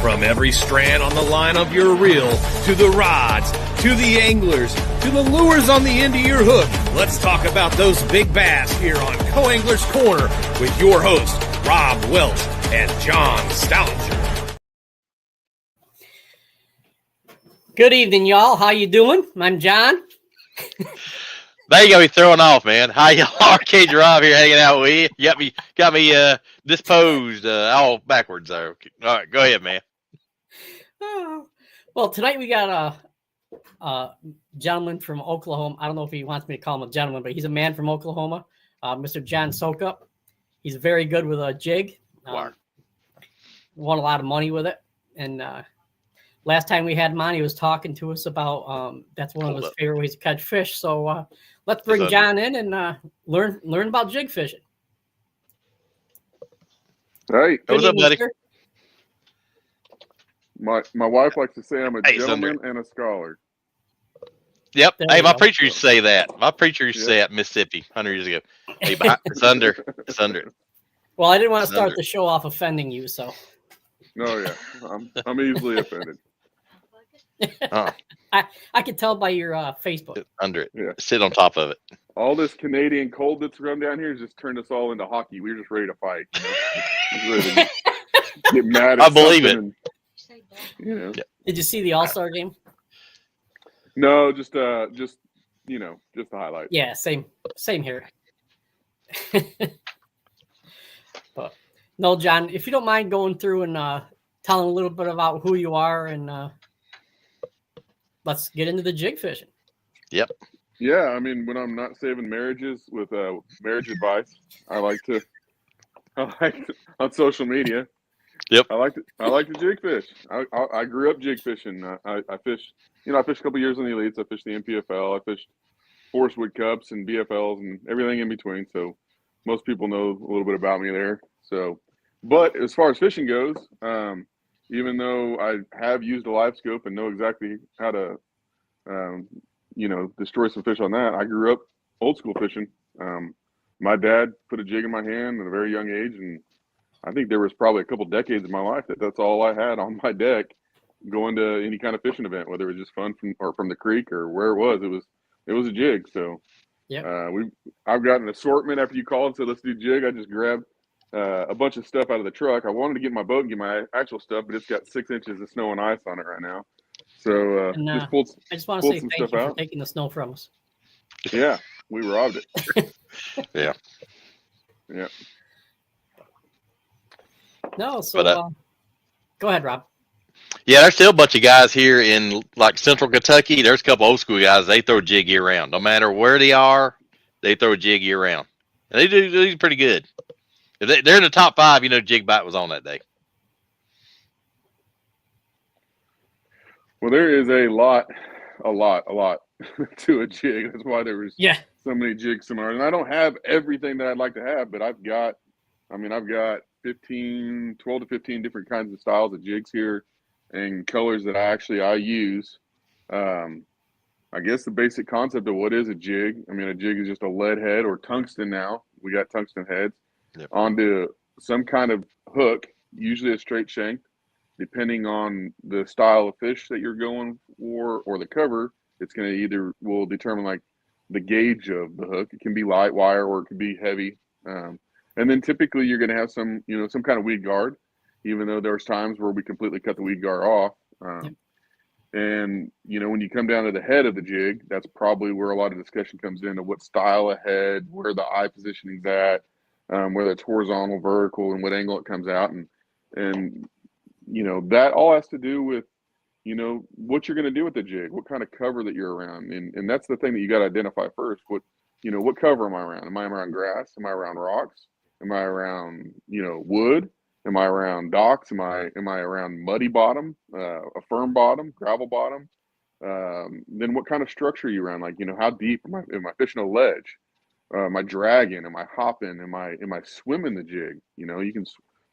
From every strand on the line of your reel, to the rods, to the anglers, to the lures on the end of your hook, let's talk about those big bass here on Co-Angler's Corner with your hosts, Rob Welch and John Soukup. Good evening, y'all. How you doing? I'm John. Now you got me throwing off, man. Hi, y'all. Arcade Rob here hanging out with you. Got me disposed all backwards there. All right, go ahead, man. Well, tonight we got a gentleman from Oklahoma. I don't know if he wants me to call him a gentleman, but he's a man from Oklahoma, Mr. John Soukup. He's very good with a jig. Won a lot of money with it. And last time we had him on, he was talking to us about that's one of his favorite ways to catch fish. So let's bring John in and learn about jig fishing. Hey, what's up, buddy? Sir. My wife likes to say I'm a gentleman and a scholar. Yep. There Hey, you my go. preacher used to say that. My preacher used to say that in Mississippi 100 years ago. Hey, it's under it. Well, I didn't want to It's start under the show off offending you, so. No, yeah, I'm easily offended. I could tell by your Facebook. It's under it. Yeah. Sit on top of it. All this Canadian cold that's come down here has just turned us all into hockey. We're just ready to fight. You know? Just ready to get mad at I believe it. and, you know. Did you see the All-Star game? No, just the highlight. Yeah, same here. But no, John, if you don't mind going through and telling a little bit about who you are, and let's get into the jig fishing. Yep. Yeah, I mean, when I'm not saving marriages with marriage advice, I like on social media. Yep. I like to jig fish. I grew up jig fishing. I fished. I fished a couple years in the elites. I fished the MPFL. I fished Forest Wood Cups and BFLs and everything in between. So most people know a little bit about me there. So, but as far as fishing goes, even though I have used a live scope and know exactly how to, destroy some fish on that, I grew up old school fishing. My dad put a jig in my hand at a very young age, and I think there was probably a couple decades of my life that's all I had on my deck going to any kind of fishing event, whether it was just fun from the creek or where it was a jig. So yeah, I've got an assortment after you called and said, let's do jig. I just grabbed a bunch of stuff out of the truck. I wanted to get my boat and get my actual stuff, but it's got 6 inches of snow and ice on it right now. So just pulled I just want to say some thank you stuff for out. taking the snow from us. Yeah, we robbed it. Yeah. Yeah. No, so go ahead, Rob. Yeah, there's still a bunch of guys here in like Central Kentucky. There's a couple old school guys. They throw a jig year round. No matter where they are, they throw a jig year round. And they do pretty good. If they're in the top 5, jig bite was on that day. Well, there is a lot to a jig. That's why there was so many jigs similar. And I don't have everything that I'd like to have, but I've got 12 to 15 different kinds of styles of jigs here and colors that I use. I guess the basic concept of what is a jig. I mean, a jig is just a lead head or tungsten now. We got tungsten heads onto some kind of hook, usually a straight shank. Depending on the style of fish that you're going for or the cover, it's going to will determine like the gauge of the hook. It can be light wire or it can be heavy. And then typically you're going to have some kind of weed guard, even though there's times where we completely cut the weed guard off. And, when you come down to the head of the jig, that's probably where a lot of discussion comes into what style of head, where the eye positioning's at, whether it's horizontal, vertical, and what angle it comes out. And that all has to do with, what you're going to do with the jig, what kind of cover that you're around. And that's the thing that you got to identify first. What cover am I around? Am I around grass? Am I around rocks? Am I around, wood? Am I around docks? Am I around muddy bottom, a firm bottom, gravel bottom? Then what kind of structure are you around? Like, how deep am I fishing a ledge? Am I dragging? Am I hopping? Am I swimming the jig? You can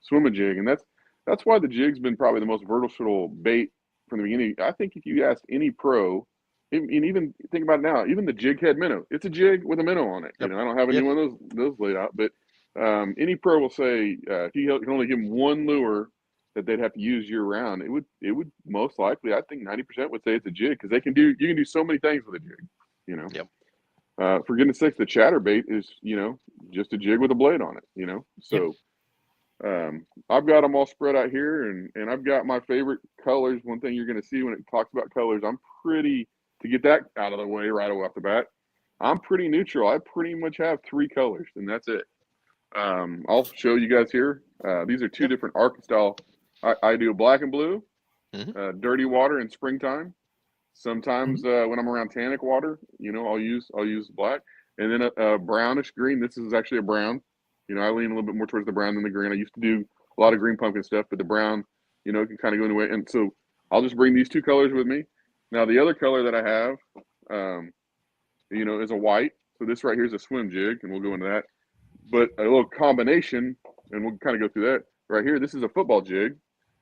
swim a jig, and that's why the jig's been probably the most versatile bait from the beginning. I think if you asked any pro, and even think about it now, even the jig head minnow, it's a jig with a minnow on it. Yep. I don't have any one of those laid out, but any pro will say if you can only give them one lure that they'd have to use year round, it would most likely, I think 90% would say it's a jig, because you can do so many things with a jig, you know. Yep. For goodness sakes, the chatterbait is, just a jig with a blade on it, So I've got them all spread out here, and I've got my favorite colors. One thing you're going to see when it talks about colors, to get that out of the way right off the bat, I'm pretty neutral. I pretty much have 3 colors, and that's it. I'll show you guys here. These are 2 different Arca style. I do black and blue, dirty water in springtime. Sometimes when I'm around tannic water, I'll use black, and then a brownish green. This is actually a brown. I lean a little bit more towards the brown than the green. I used to do a lot of green pumpkin stuff, but the brown, can kind of go anyway. And so I'll just bring these 2 colors with me. Now the other color that I have, is a white. So this right here is a swim jig, and we'll go into that. But a little combination, and we'll kind of go through that right here. This is a football jig,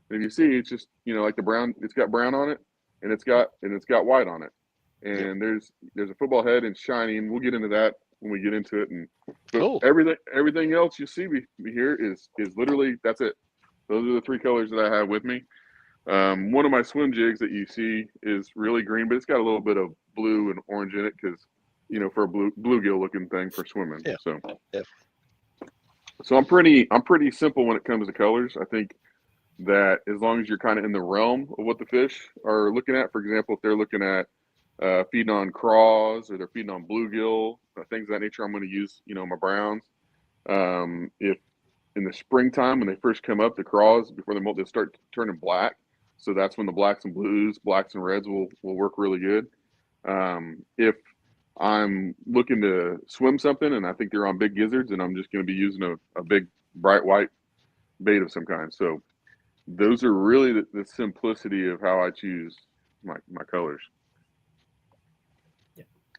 and if you see, it's just like the brown. It's got brown on it, and it's got white on it. And there's a football head and shiny, and we'll get into that when we get into it. And cool. Everything else you see here is literally, that's it. Those are the 3 colors that I have with me. One of my swim jigs that you see is really green, but it's got a little bit of blue and orange in it because, for a bluegill looking thing for swimming. Yeah. So I'm pretty simple when it comes to colors. I think that as long as you're kind of in the realm of what the fish are looking at, for example, if they're looking at feeding on craws or they're feeding on bluegill, things of that nature, I'm going to use, my browns. If in the springtime, when they first come up, the craws, before they molt, they'll start turning black. So that's when the blacks and blues, blacks and reds will work really good. If I'm looking to swim something and I think they're on big gizzards, and I'm just going to be using a big bright white bait of some kind. So those are really the simplicity of how I choose my colors.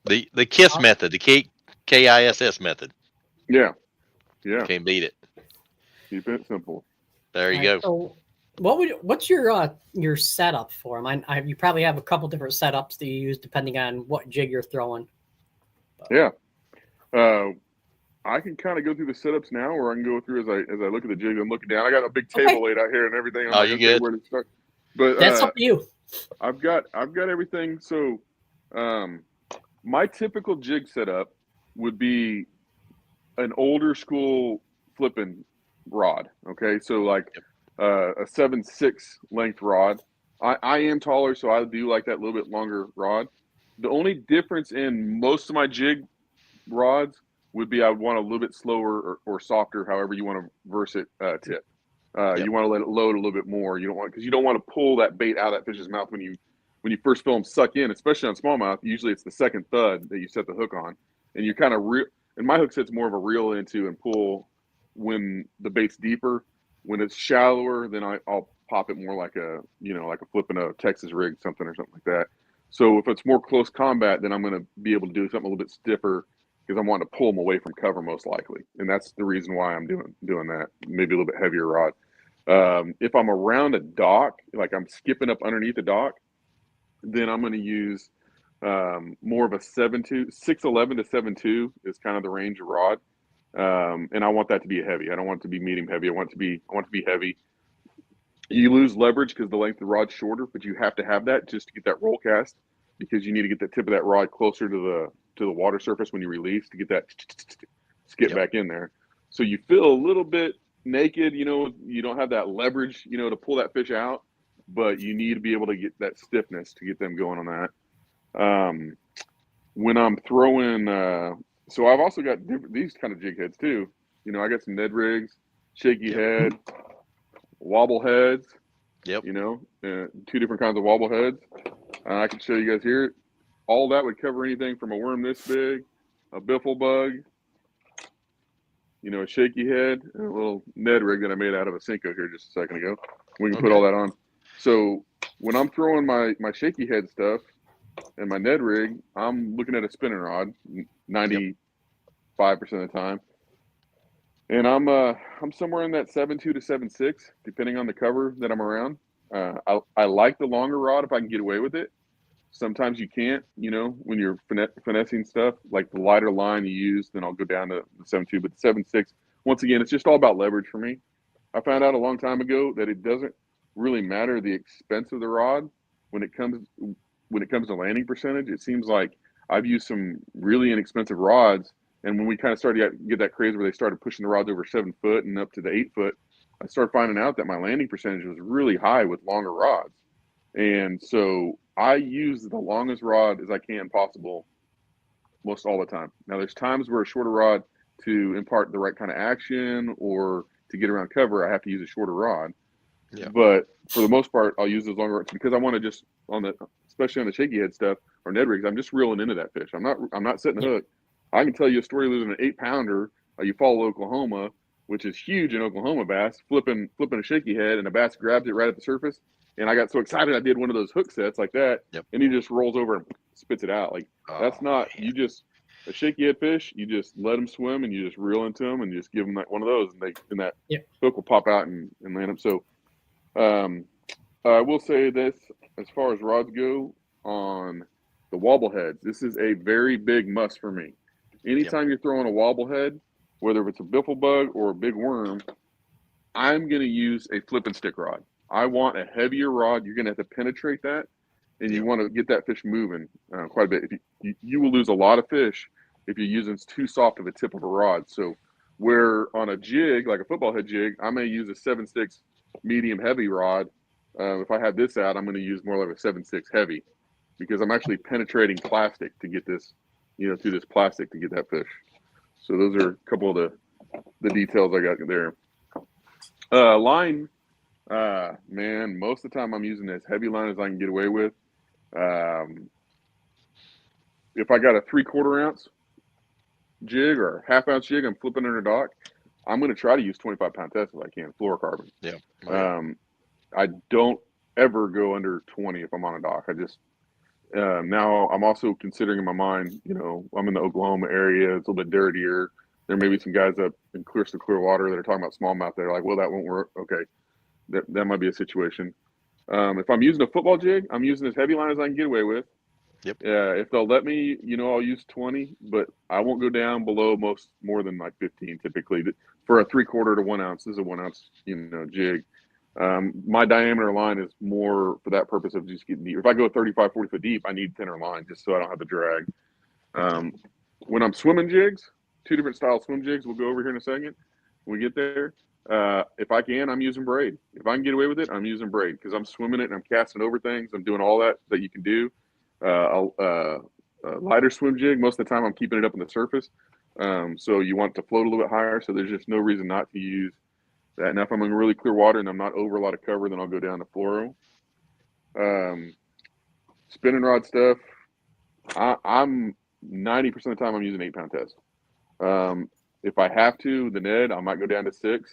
The KISS method, the KISS method. Yeah. Can't beat it. Keep it simple. There you go. So what's your setup for them? You probably have a couple different setups that you use depending on what jig you're throwing. Yeah. I can kind of go through the setups now, or I can go through as I look at the jig. I'm looking down. I got a big table laid out here and everything. Oh, you good? Where to start. But that's up to you. I've got everything. So, my typical jig setup would be an older school flipping rod. Okay, so like a 7/6 length rod. I am taller, so I do like that little bit longer rod. The only difference in most of my jig rods would be I would want a little bit slower or softer, however you want to verse it, tip. You want to let it load a little bit more. You don't want to pull that bait out of that fish's mouth when you first feel them suck in, especially on smallmouth. Usually it's the second thud that you set the hook on, and you kind of and my hook set's more of a reel into and pull when the bait's deeper. When it's shallower, then I'll pop it more like a flipping a Texas rig, something like that. So if it's more close combat, then I'm going to be able to do something a little bit stiffer because I'm wanting to pull them away from cover most likely. And that's the reason why I'm doing that. Maybe a little bit heavier rod. If I'm around a dock, like I'm skipping up underneath the dock, then I'm going to use more of a 6'11" to 7'2" is kind of the range of rod. And I want that to be a heavy. I don't want it to be medium heavy. I want it to be heavy. You lose leverage because the length of the rod's shorter, but you have to have that just to get that roll cast, because you need to get the tip of that rod closer to the water surface when you release to get that skip back in there. So you feel a little bit naked, you don't have that leverage, to pull that fish out, but you need to be able to get that stiffness to get them going on that. When I'm throwing, so I've also got these kind of jig heads too. I got some Ned rigs, shaky head, wobble heads. Yep. 2 different kinds of wobble heads. I can show you guys here. All that would cover anything from a worm this big, a biffle bug, a shaky head, and a little Ned rig that I made out of a Cinco here just a second ago. We can put all that on. So when I'm throwing my shaky head stuff and my Ned rig, I'm looking at a spinning rod 95% of the time. And I'm somewhere in that 7'2" to 7'6", depending on the cover that I'm around. I like the longer rod if I can get away with it. Sometimes you can't, when you're finessing stuff, like the lighter line you use, then I'll go down to the 7'2", but the 7'6", once again, it's just all about leverage for me. I found out a long time ago that it doesn't really matter the expense of the rod when it comes to landing percentage. It seems like I've used some really inexpensive rods, and when we kind of started to get that craze where they started pushing the rods over 7 foot and up to the 8 foot, I started finding out that my landing percentage was really high with longer rods. And so I use the longest rod as I can possible most all the time. Now, there's times where a shorter rod, to impart the right kind of action or to get around cover, I have to use a shorter rod. Yeah. But for the most part, I'll use those longer rods because I want to just especially on the shaky head stuff or Ned rigs, I'm just reeling into that fish. I'm not setting the hook. I can tell you a story losing an 8-pounder. You follow Oklahoma, which is huge in Oklahoma bass, flipping a shaky head, and a bass grabs it right at the surface. And I got so excited I did one of those hook sets like that, and he just rolls over and spits it out. Like that's not a shaky head fish. You just let them swim and you just reel into them and you just give them one of those, and that hook will pop out and land them. So I will say this as far as rods go on the wobble heads. This is a very big must for me. Anytime you're throwing a wobble head, whether it's a biffle bug or a big worm, I'm going to use a flip and stick rod. I want a heavier rod. You're going to have to penetrate that, and you want to get that fish moving quite a bit. If you will lose a lot of fish if you're using too soft of a tip of a rod. So where on a jig, like a football head jig, I may use a 7/6 medium heavy rod. If I have this out, I'm going to use more like a 7/6 heavy because I'm actually penetrating plastic to get this, through this plastic to get that fish. So those are a couple of the details I got there. Line, man, most of the time I'm using as heavy line as I can get away with. If I got a 3/4 ounce jig or a half-ounce jig I'm flipping under dock, I'm going to try to use 25-pound test if I can, fluorocarbon. Yeah. I don't ever go under 20 if I'm on a dock. I just now I'm also considering in my mind, I'm in the Oklahoma area. It's a little bit dirtier. There may be some guys up in clear water that are talking about smallmouth. They're like, well, that won't work. Okay, that might be a situation. If I'm using a football jig, I'm using as heavy line as I can get away with. Yep. If they'll let me, I'll use 20, but I won't go down below more than like 15 typically. For a 3/4 to 1 ounce, this is a 1 ounce, jig. My diameter line is more for that purpose of just getting deep. If I go 35, 40 foot deep, I need thinner line just so I don't have to drag. When I'm swimming jigs, 2 different style swim jigs, we'll go over here in a second when we get there. If I can, I'm using braid. If I can get away with it, I'm using braid because I'm swimming it and I'm casting over things. I'm doing all that you can do. A lighter swim jig, most of the time I'm keeping it up on the surface. So you want it to float a little bit higher. So there's just no reason not to use that. Now, if I'm in really clear water and I'm not over a lot of cover, then I'll go down to fluoro. Spinning rod stuff, I'm 90% of the time I'm using 8-pound test. If I have to, the Ned, I might go down to 6.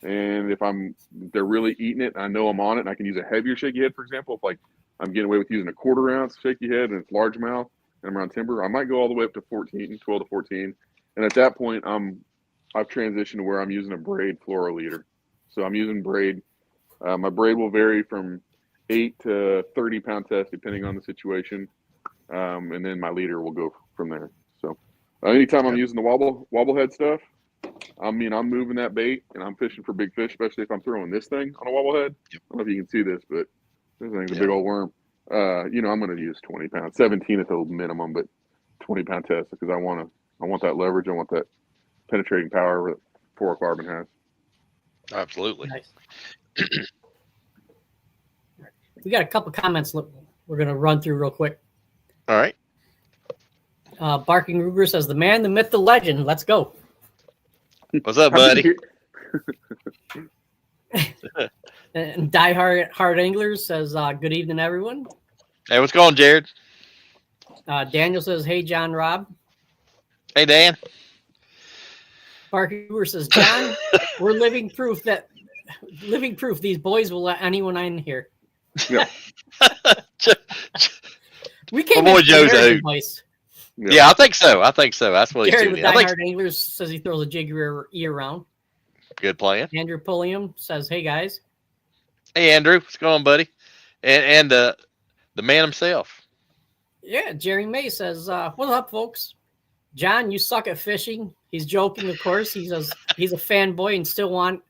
And if they're really eating it, I know I'm on it, and I can use a heavier shaky head, for example. If I'm getting away with using a 1/4 ounce shaky head and it's largemouth and I'm around timber, I might go all the way up to 12 to 14. And at that point, I've transitioned to where I'm using a braid fluoro leader. So I'm using braid. My braid will vary from 8 to 30-pound test depending on the situation, and then my leader will go from there. So anytime I'm using the wobble head stuff, I'm moving that bait and I'm fishing for big fish, especially if I'm throwing this thing on a wobble head. I don't know if you can see this, but this thing's a big old worm. I'm going to use 20 pounds, 17 at the minimum, but 20-pound test because I want that leverage. I want that penetrating power that fluorocarbon has. Absolutely. Nice. We got a couple comments we're going to run through real quick. All right. Barking Ruger says, the man, the myth, the legend. Let's go. What's up, buddy? And Die Hard Anglers says, good evening, everyone. Hey, what's going on, Jared? Daniel says, hey, John Rob. Hey, Dan. Barking Ruger says, John, we're living proof these boys will let anyone in here. Yeah. We came boy in Joe's out. Yeah, I think so. That's what Gary he's with doing. Die Hard Anglers says he throws a jig year round. Good plan. Andrew Pulliam says, hey, guys. Hey, Andrew. What's going on, buddy? And the man himself. Yeah, Jerry May says, what's up, folks? John, you suck at fishing. He's joking, of course. He says he's a fanboy and still want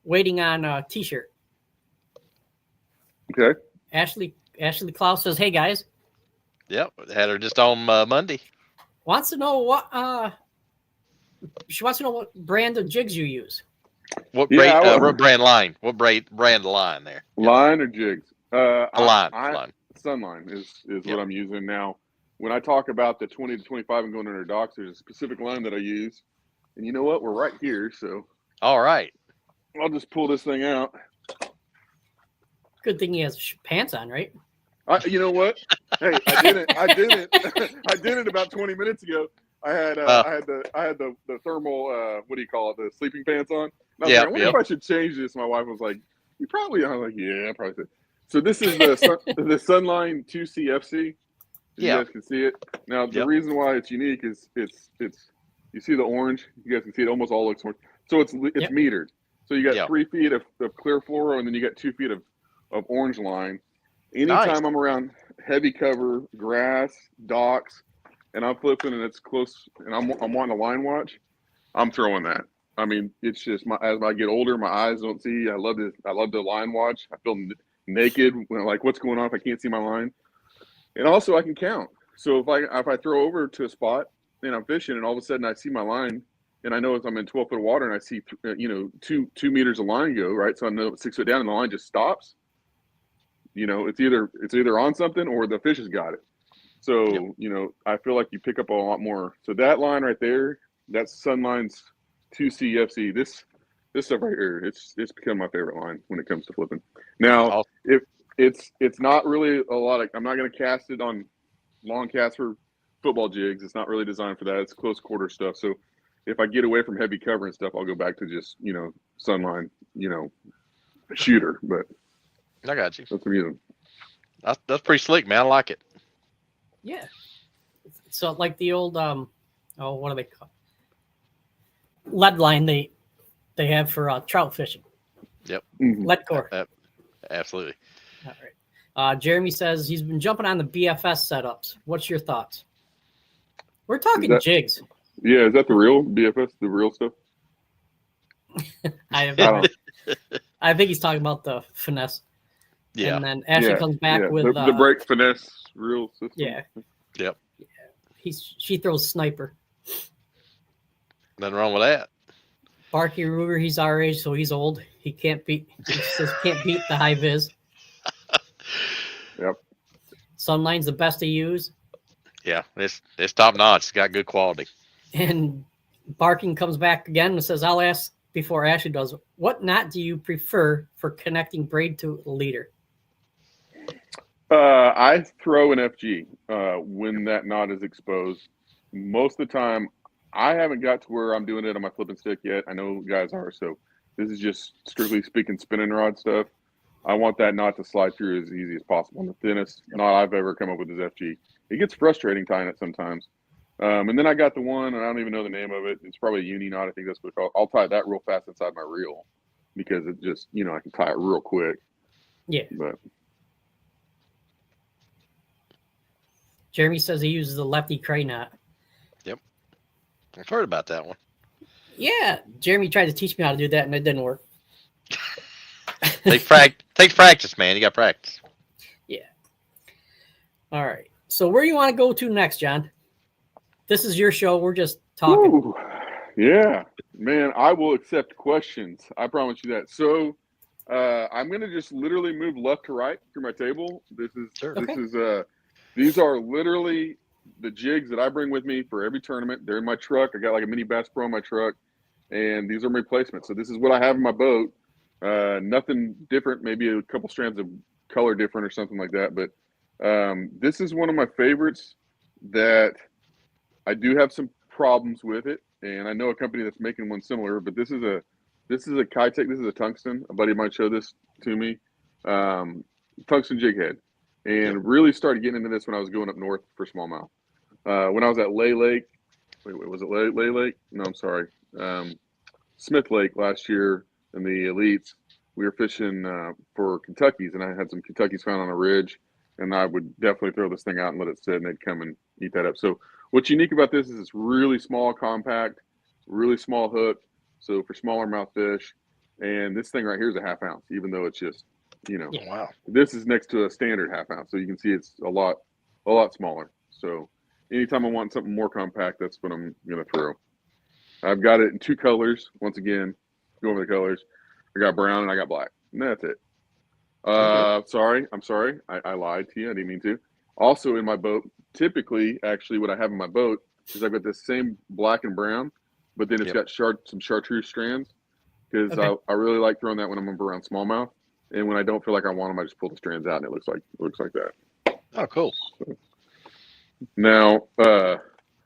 waiting on a T-shirt. Okay. Ashley Klaus says, "Hey guys." Yep, had her just on Monday. Wants to know what she wants to know what brand of jigs you use. What brand line? What brand line there? Line or jigs? Line. Sunline is what I'm using now. When I talk about the 20 to 25 and going under docks, there's a specific line that I use. And you know what? We're right here, so. All right. I'll just pull this thing out. Good thing he has pants on, right? You know what? Hey, I did it about 20 minutes ago. I had the thermal what do you call it? The sleeping pants on. And I wonder if I should change this. My wife was like, "You probably." I was like, "Yeah, I probably should." So this is the Sunline 2CFC. You guys can see it. Now the reason why it's unique is it's you see the orange. You guys can see it almost all looks orange. So it's metered. So you got 3 feet of clear fluoro, and then you got 2 feet of orange line. Anytime I'm around heavy cover, grass, docks, and I'm flipping and it's close, and I'm wanting a line watch, I'm throwing that. I mean, it's just as I get older, my eyes don't see. I love the line watch. I feel naked when like what's going on if I can't see my line, and also I can count. So if I throw over to a spot and I'm fishing, and all of a sudden I see my line, and I know I'm in 12 foot of water, and I see 2 meters of line go right, so I know 6 foot down, and the line just stops. It's either on something or the fish has got it. So I feel like you pick up a lot more. So that line right there, that's Sunline's 2CFC. This stuff right here, it's become my favorite line when it comes to flipping. Now, if it's not really a lot of, I'm not going to cast it on long casts for football jigs. It's not really designed for that. It's close quarter stuff. So if I get away from heavy cover and stuff, I'll go back to just Sunline, shooter. But I got you. That's amazing. That's pretty slick, man. I like it. Yeah. So like the old what do they call it? Lead line they have for trout fishing. Yep. Lead core. Absolutely. All right. Jeremy says he's been jumping on the BFS setups. What's your thoughts? We're talking jigs. Yeah, is that the real BFS, the real stuff? I think he's talking about the finesse. Yeah. And then Ashley comes back with the brake finesse real system. Yeah. Yep. Yeah. She throws sniper. Nothing wrong with that. Barky Ruger, he's our age, so he's old. He can't beat the high vis. Yep. Sunline's the best to use. Yeah, it's top notch. It's got good quality. And Barking comes back again and says, "I'll ask before Ashley does. What knot do you prefer for connecting braid to leader?" I throw an FG when that knot is exposed. Most of the time, I haven't got to where I'm doing it on my flipping stick yet. I know guys are, so this is just strictly speaking spinning rod stuff. I want that knot to slide through as easy as possible. And the thinnest knot I've ever come up with is FG. It gets frustrating tying it sometimes. And then I got the one, and I don't even know the name of it. It's probably a uni knot. I think that's what it's called. I'll tie that real fast inside my reel because it just, I can tie it real quick. Yeah. But Jeremy says he uses the lefty cray knot. Yep. I've heard about that one. Yeah. Jeremy tried to teach me how to do that, and it didn't work. Takes practice, man. You got practice. Yeah. All right. So where do you want to go to next, John? This is your show. We're just talking. Ooh, yeah, man, I will accept questions. I promise you that. So I'm going to just literally move left to right through my table. These are literally the jigs that I bring with me for every tournament. They're in my truck. I got like a mini Bass Pro in my truck, and these are my replacements. So this is what I have in my boat. Nothing different, maybe a couple strands of color different or something like that. But this is one of my favorites that I do have some problems with it. And I know a company that's making one similar, but this is a Kitech. This is a tungsten. A buddy of mine showed this to me. Tungsten jig head. And really started getting into this when I was going up north for smallmouth. When I was at Lay Lake, wait, was it Lay Lake? No, I'm sorry. Smith Lake last year in the elites, we were fishing for Kentuckies, and I had some Kentuckies found on a ridge, and I would definitely throw this thing out and let it sit, and they'd come and eat that up. So what's unique about this is it's really small, compact, really small hook. So for smaller mouth fish, And this thing right here is a ½ ounce, even though it's just, Wow. this is next to a standard ½ ounce. So you can see it's a lot smaller. So anytime I want something more compact, that's what I'm going to throw. I've got it in 2 colors. Once again, go over the colors. I got brown and I got black. And that's it. Sorry. I'm sorry. I lied to you. I didn't mean to. Also in my boat, typically, actually, what I have in my boat is I've got the same black and brown, but then it's got some chartreuse strands because I really like throwing that when I'm around smallmouth. And when I don't feel like I want them, I just pull the strands out and it looks like that. Oh, cool. So, now,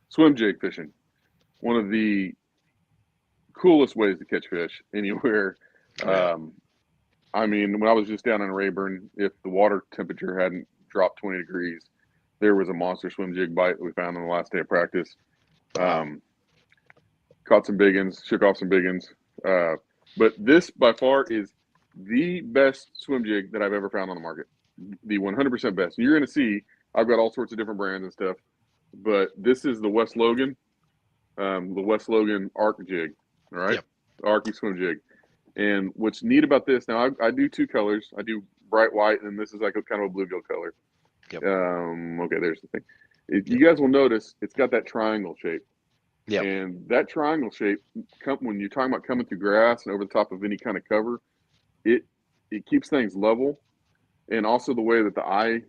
swim jig fishing. One of the coolest ways to catch fish anywhere. I mean, when I was just down in Rayburn, if the water temperature hadn't dropped 20 degrees, there was a monster swim jig bite that we found on the last day of practice. Caught some big ones, shook off some big ones. But this, by far, is the best swim jig that I've ever found on the market. The 100% best. And you're going to see, I've got all sorts of different brands and stuff, but this is the West Logan Arc jig, all right? Yep. Arky swim jig. And what's neat about this, now I do 2 colors. I do bright white, and this is like a kind of a bluegill color. Yep. Okay, there's the thing. You guys will notice it's got that triangle shape. Yeah. And that triangle shape, when you're talking about coming through grass and over the top of any kind of cover, it keeps things level. And also the way that the eye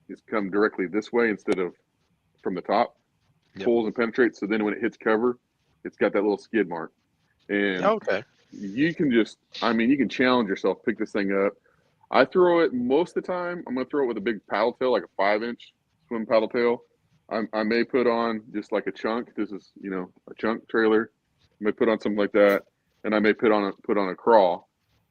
is come directly this way instead of from the top, pulls and penetrates. So then when it hits cover, it's got that little skid mark. And you can you can challenge yourself, pick this thing up. I throw it most of the time. I'm going to throw it with a big paddle tail, like a 5-inch swim paddle tail. I may put on just like a chunk. This is, a chunk trailer. I may put on something like that. And I may put on a crawl.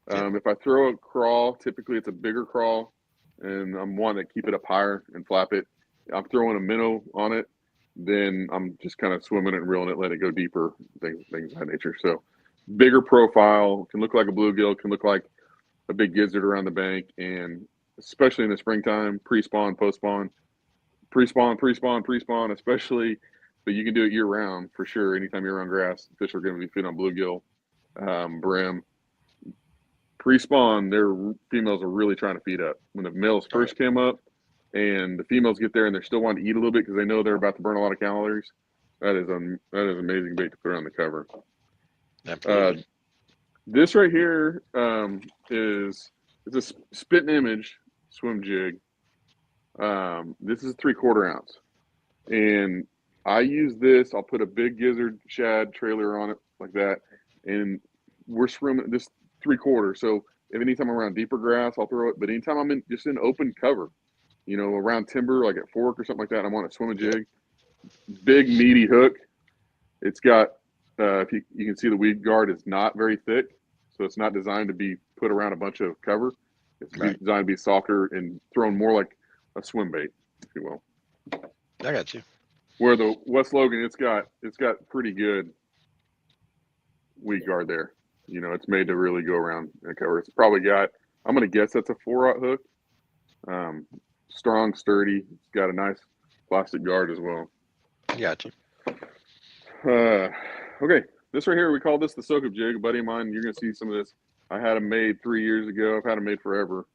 If I throw a crawl, typically it's a bigger crawl. And I'm wanting to keep it up higher and flap it. I'm throwing a minnow on it. Then I'm just kind of swimming it and reeling it, let it go deeper, things of that nature. So bigger profile, can look like a bluegill, can look like a big gizzard around the bank, and especially in the springtime, pre-spawn, post-spawn, pre-spawn, especially, but you can do it year-round for sure. Anytime you're on grass, fish are going to be feeding on bluegill, brim. Pre-spawn, their females are really trying to feed up. When the males first came up and the females get there and they're still wanting to eat a little bit because they know they're about to burn a lot of calories, that is amazing bait to put on the cover. Absolutely. This right here it's a spit and image swim jig. This is a 3/4 ounce, and I use this. I'll put a big gizzard shad trailer on it like that, and we're swimming this 3/4. So if anytime I'm around deeper grass, I'll throw it. But anytime I'm in open cover, around timber like at Fork or something like that, I want to swim a jig. Big meaty hook. It's got. If you can see, the weed guard is not very thick, so it's not designed to be put around a bunch of cover. It's designed to be softer and thrown more like a swim bait, if you will. I got you. Where the West Logan, it's got pretty good weed guard there. It's made to really go around and cover. It's probably got, I'm going to guess that's a 4/0 hook. Strong, sturdy. It's got a nice plastic guard as well. Got you. Okay, this right here, we call this the Soukup jig. A buddy of mine, you're going to see some of this. I had them made 3 years ago. I've had them made forever.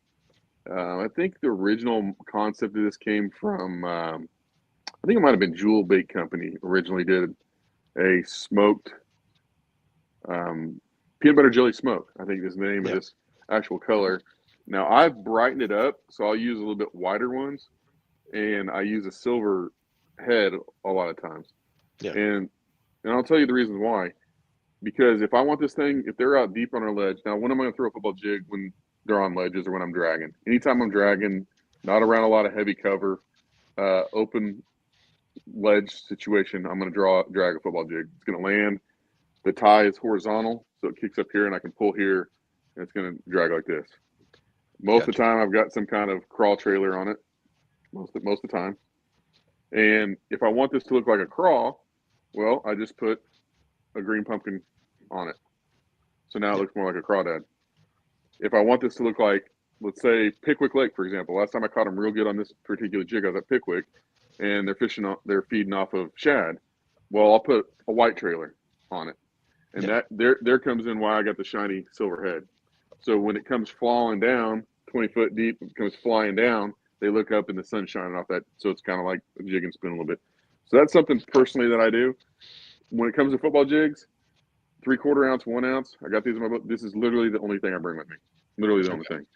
I think the original concept of this came from, I think it might have been Jewel Bait Company originally did a smoked peanut butter jelly smoke, I think is the name of this actual color. Now, I've brightened it up, so I'll use a little bit wider ones, and I use a silver head a lot of times. Yeah. And I'll tell you the reason why. Because if I want this thing, if they're out deep on our ledge, now when am I going to throw a football jig? When they're on ledges or when I'm dragging? Anytime I'm dragging, not around a lot of heavy cover, open ledge situation, I'm going to drag a football jig. It's going to land. The tie is horizontal, so it kicks up here, and I can pull here, and it's going to drag like this. Most of the time, I've got some kind of crawl trailer on it, most of the time. And if I want this to look like a crawl, well, I just put a green pumpkin on it. So now it looks more like a crawdad. If I want this to look like, let's say, Pickwick Lake, for example. Last time I caught them real good on this particular jig, I was at Pickwick, and they're feeding off of shad. Well, I'll put a white trailer on it. And that there comes in why I got the shiny silver head. So when it comes falling down, 20 foot deep, it comes flying down, they look up and the sun's shining off that. So it's kind of like a jig and spin a little bit. So that's something personally that I do. When it comes to football jigs, 3/4 ounce, 1 ounce, I got these in my book. This is literally the only thing I bring with me. Literally the only thing.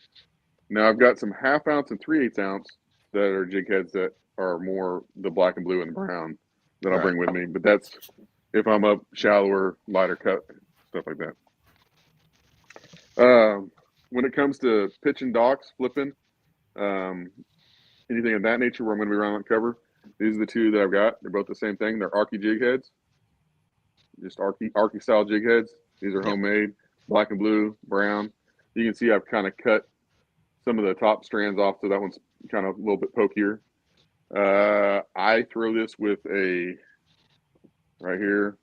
Now I've got some 1/2 ounce and 3/8 ounce that are jig heads that are more the black and blue and the brown that I'll bring with me. But that's if I'm up shallower, lighter cut, stuff like that. When it comes to pitching docks, flipping, anything of that nature where I'm going to be around on cover, these are the two that I've got. They're both the same thing. They're Arky jig heads, just Arky style jig heads. These are homemade, black and blue, brown. You can see I've kind of cut some of the top strands off, so that one's kind of a little bit pokier. I throw this with a, right here,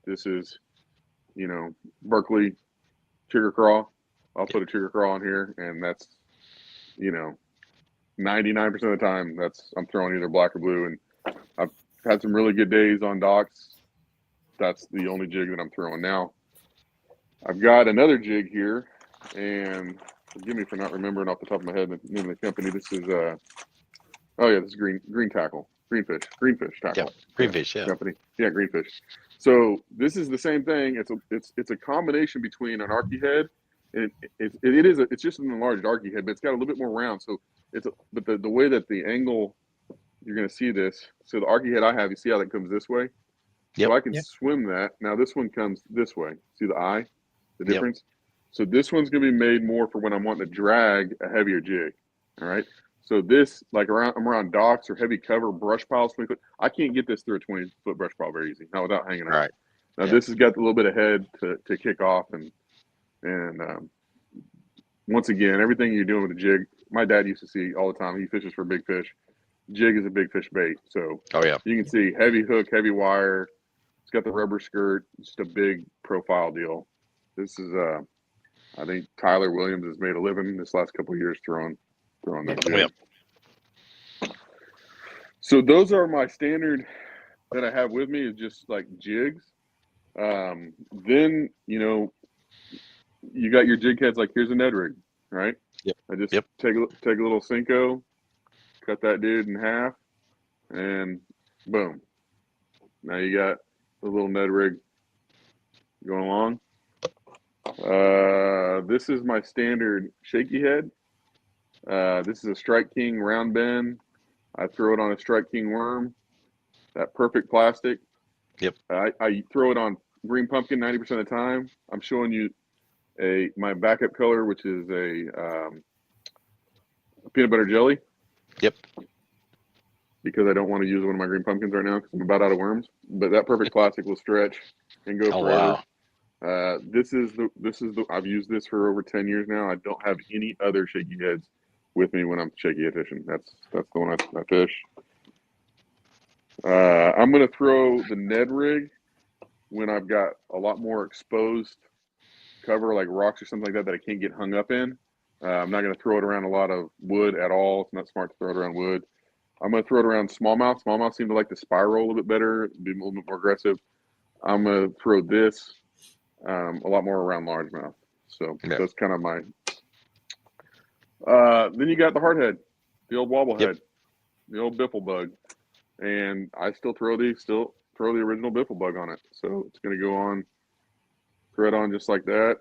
this is, Berkeley trigger crawl. I'll put a trigger crawl on here, and that's, 99% of the time, I'm throwing either black or blue, and I've had some really good days on docks. That's the only jig that I'm throwing now. I've got another jig here, and forgive me for not remembering off the top of my head the name of the company. This is this is green tackle, greenfish tackle. Yeah, greenfish, company. Yeah, greenfish. So this is the same thing. It's a combination between an Arky head, and it's just an enlarged Arky head, but it's got a little bit more round. So but the way that the angle, you're going to see this. So the Arky head I have, you see how that comes this way? Yep. So I can swim that. Now this one comes this way. See the eye, the difference? Yep. So this one's going to be made more for when I'm wanting to drag a heavier jig. All right. So this, like I'm around docks or heavy cover brush piles, 20 foot. I can't get this through a 20-foot brush pile very easy. Not without hanging on. Right. Now this has got a little bit of head to kick off, and once again, everything you're doing with a jig, my dad used to see all the time. He fishes for big fish. Jig is a big fish bait. So you can see heavy hook, heavy wire. It's got the rubber skirt. It's just a big profile deal. This is I think Tyler Williams has made a living this last couple of years throwing that jig. So those are my standard that I have with me, is just like jigs. Then you got your jig heads. Like here's a Ned rig, right? Yep. I just take a little Cinco, cut that dude in half, and boom. Now you got the little Ned rig going along. This is my standard shaky head. This is a Strike King round bend. I throw it on a Strike King worm. That perfect plastic. Yep. I throw it on green pumpkin 90% of the time. I'm showing you my backup color, which is a peanut butter jelly. Yep. Because I don't want to use one of my green pumpkins right now because I'm about out of worms. But that perfect plastic will stretch and go forever. Wow. This is the I've used this for over 10 years now. I don't have any other shaky heads with me when I'm shaky head fishing. That's the one I fish. I'm gonna throw the Ned rig when I've got a lot more exposed cover, like rocks or something like that I can't get hung up in. I'm not gonna throw it around a lot of wood at all. It's not smart to throw it around wood. I'm gonna throw it around smallmouth. Smallmouth seem to like to spiral a little bit better, be a little bit more aggressive. I'm gonna throw this a lot more around largemouth. So that's kind of my. Then you got the hard head, the old wobble head, the old biffle bug, and I still throw the original biffle bug on it. So it's gonna go on, thread on just like that,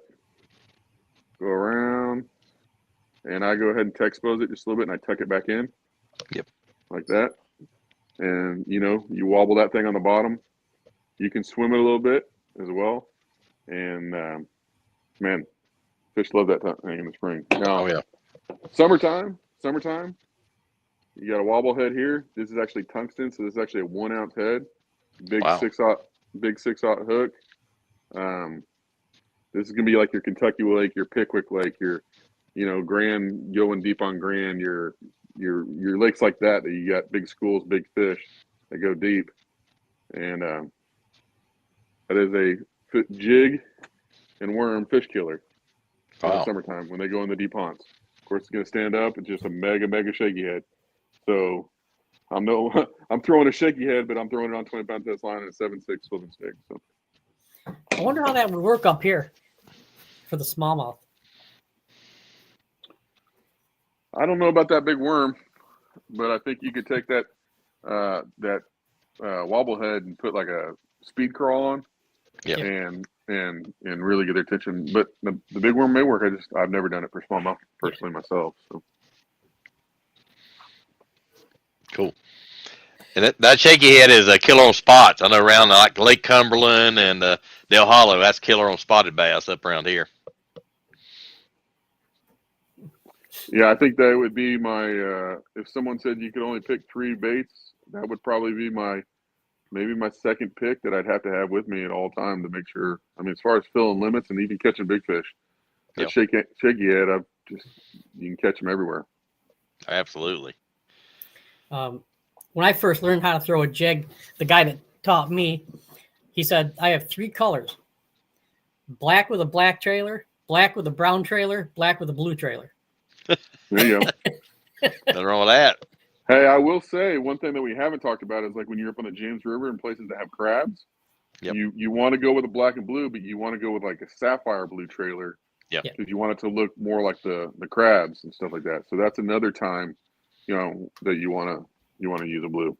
go around, and I go ahead and T-expose it just a little bit, and I tuck it back in. Yep. Like that, and you wobble that thing on the bottom. You can swim it a little bit as well, and man, fish love that thing in the spring. Now, summertime, you got a wobble head here. This is actually tungsten, so this is actually a 1 ounce head, big 6/0 hook. This is gonna be like your Kentucky Lake, your Pickwick Lake, your Grand, going deep on Grand, your lakes like that you got big schools, big fish that go deep, and that is a jig and worm fish killer in the summertime when they go in the deep ponds. Of course, it's going to stand up. It's just a mega shaky head. So I'm throwing a shaky head, but I'm throwing it on 20-pound test line and a 7.6 swimming stick. So I wonder how that would work up here for the smallmouth. I don't know about that big worm, but I think you could take that wobblehead and put like a speed crawl on, and really get their attention. But the big worm may work. I've never done it for smallmouth personally myself. So cool. And that shaky head is a killer on spots. I know around like Lake Cumberland and Del Hollow, that's killer on spotted bass up around here. Yeah, I think that would be my. If someone said you could only pick 3 baits, that would probably be maybe my second pick that I'd have to have with me at all time to make sure. I mean, as far as filling limits and even catching big fish, that shaky head, you can catch them everywhere. Absolutely. When I first learned how to throw a jig, the guy that taught me, he said, I have 3 colors: black with a black trailer, black with a brown trailer, black with a blue trailer. There you go. Nothing wrong with that. Hey, I will say one thing that we haven't talked about is like when you're up on the James River in places that have crabs, you want to go with a black and blue, but you want to go with like a sapphire blue trailer. Yeah. Because you want it to look more like the crabs and stuff like that. So that's another time, that you want to use a blue.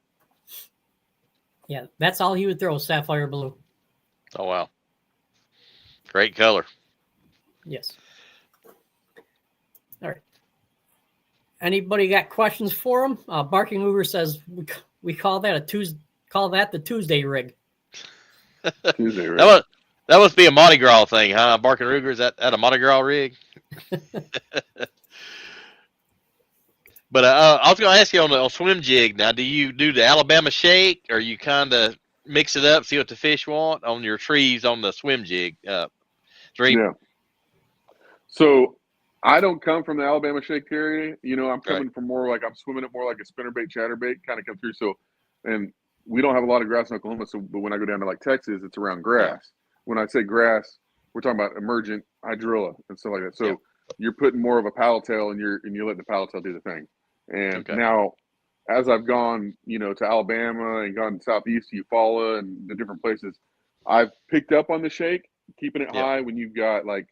Yeah, that's all he would throw, sapphire blue. Oh, wow. Great color. Yes. All right. Anybody got questions for him? Barking Hoover says we call that the Tuesday rig. Tuesday rig. That must be a Mardi Gras thing, huh? Barking Ruger, is that a Mardi Gras rig? But I was going to ask you on the swim jig. Now, do you do the Alabama shake, or you kind of mix it up, see what the fish want on your trees on the swim jig? Dream? Yeah. So I don't come from the Alabama shake area. I'm coming from more like I'm swimming it more like a spinnerbait, chatterbait kind of come through. So, and we don't have a lot of grass in Oklahoma. So, but when I go down to like Texas, it's around grass. Yeah. When I say grass, we're talking about emergent hydrilla and stuff like that. So you're putting more of a paddle tail and you're letting the paddle tail do the thing. And now, as I've gone, to Alabama and gone southeast to Eufaula and the different places, I've picked up on the shake, keeping it high when you've got like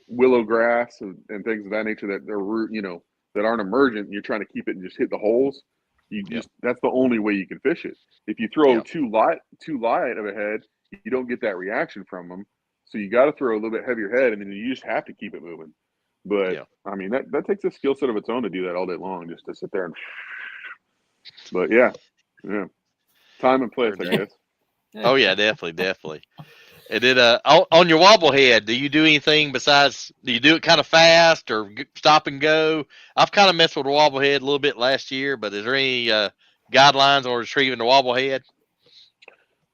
willow grass and things of that nature that they're that aren't emergent. You're trying to keep it and just hit the holes. That's the only way you can fish it. If you throw too light of a head, you don't get that reaction from them. So you got to throw a little bit heavier head, and then you just have to keep it moving. But I mean, that takes a skill set of its own to do that all day long, just to sit there and. But yeah, time and place, I guess. Oh yeah, definitely. And then on your wobble head, do you do anything besides? Do you do it kind of fast or stop and go? I've kind of messed with the wobble head a little bit last year, but is there any guidelines on retrieving the wobble head?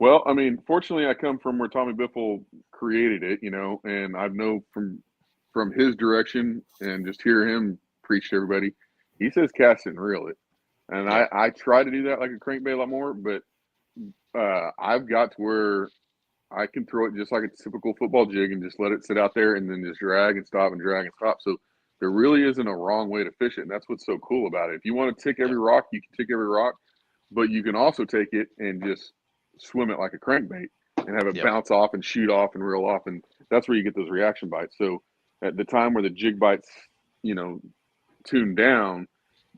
Well, I mean, fortunately, I come from where Tommy Biffle created it, and I know from his direction and just hear him preach to everybody. He says cast it and reel it, and I try to do that like a crankbait a lot more, but I've got to where I can throw it just like a typical football jig and just let it sit out there and then just drag and stop and drag and stop. So there really isn't a wrong way to fish it, and that's what's so cool about it. If you want to tick every rock, you can tick every rock, but you can also take it and just swim it like a crankbait and have it bounce off and shoot off and reel off, and that's where you get those reaction bites. So at the time where the jig bites, tune down,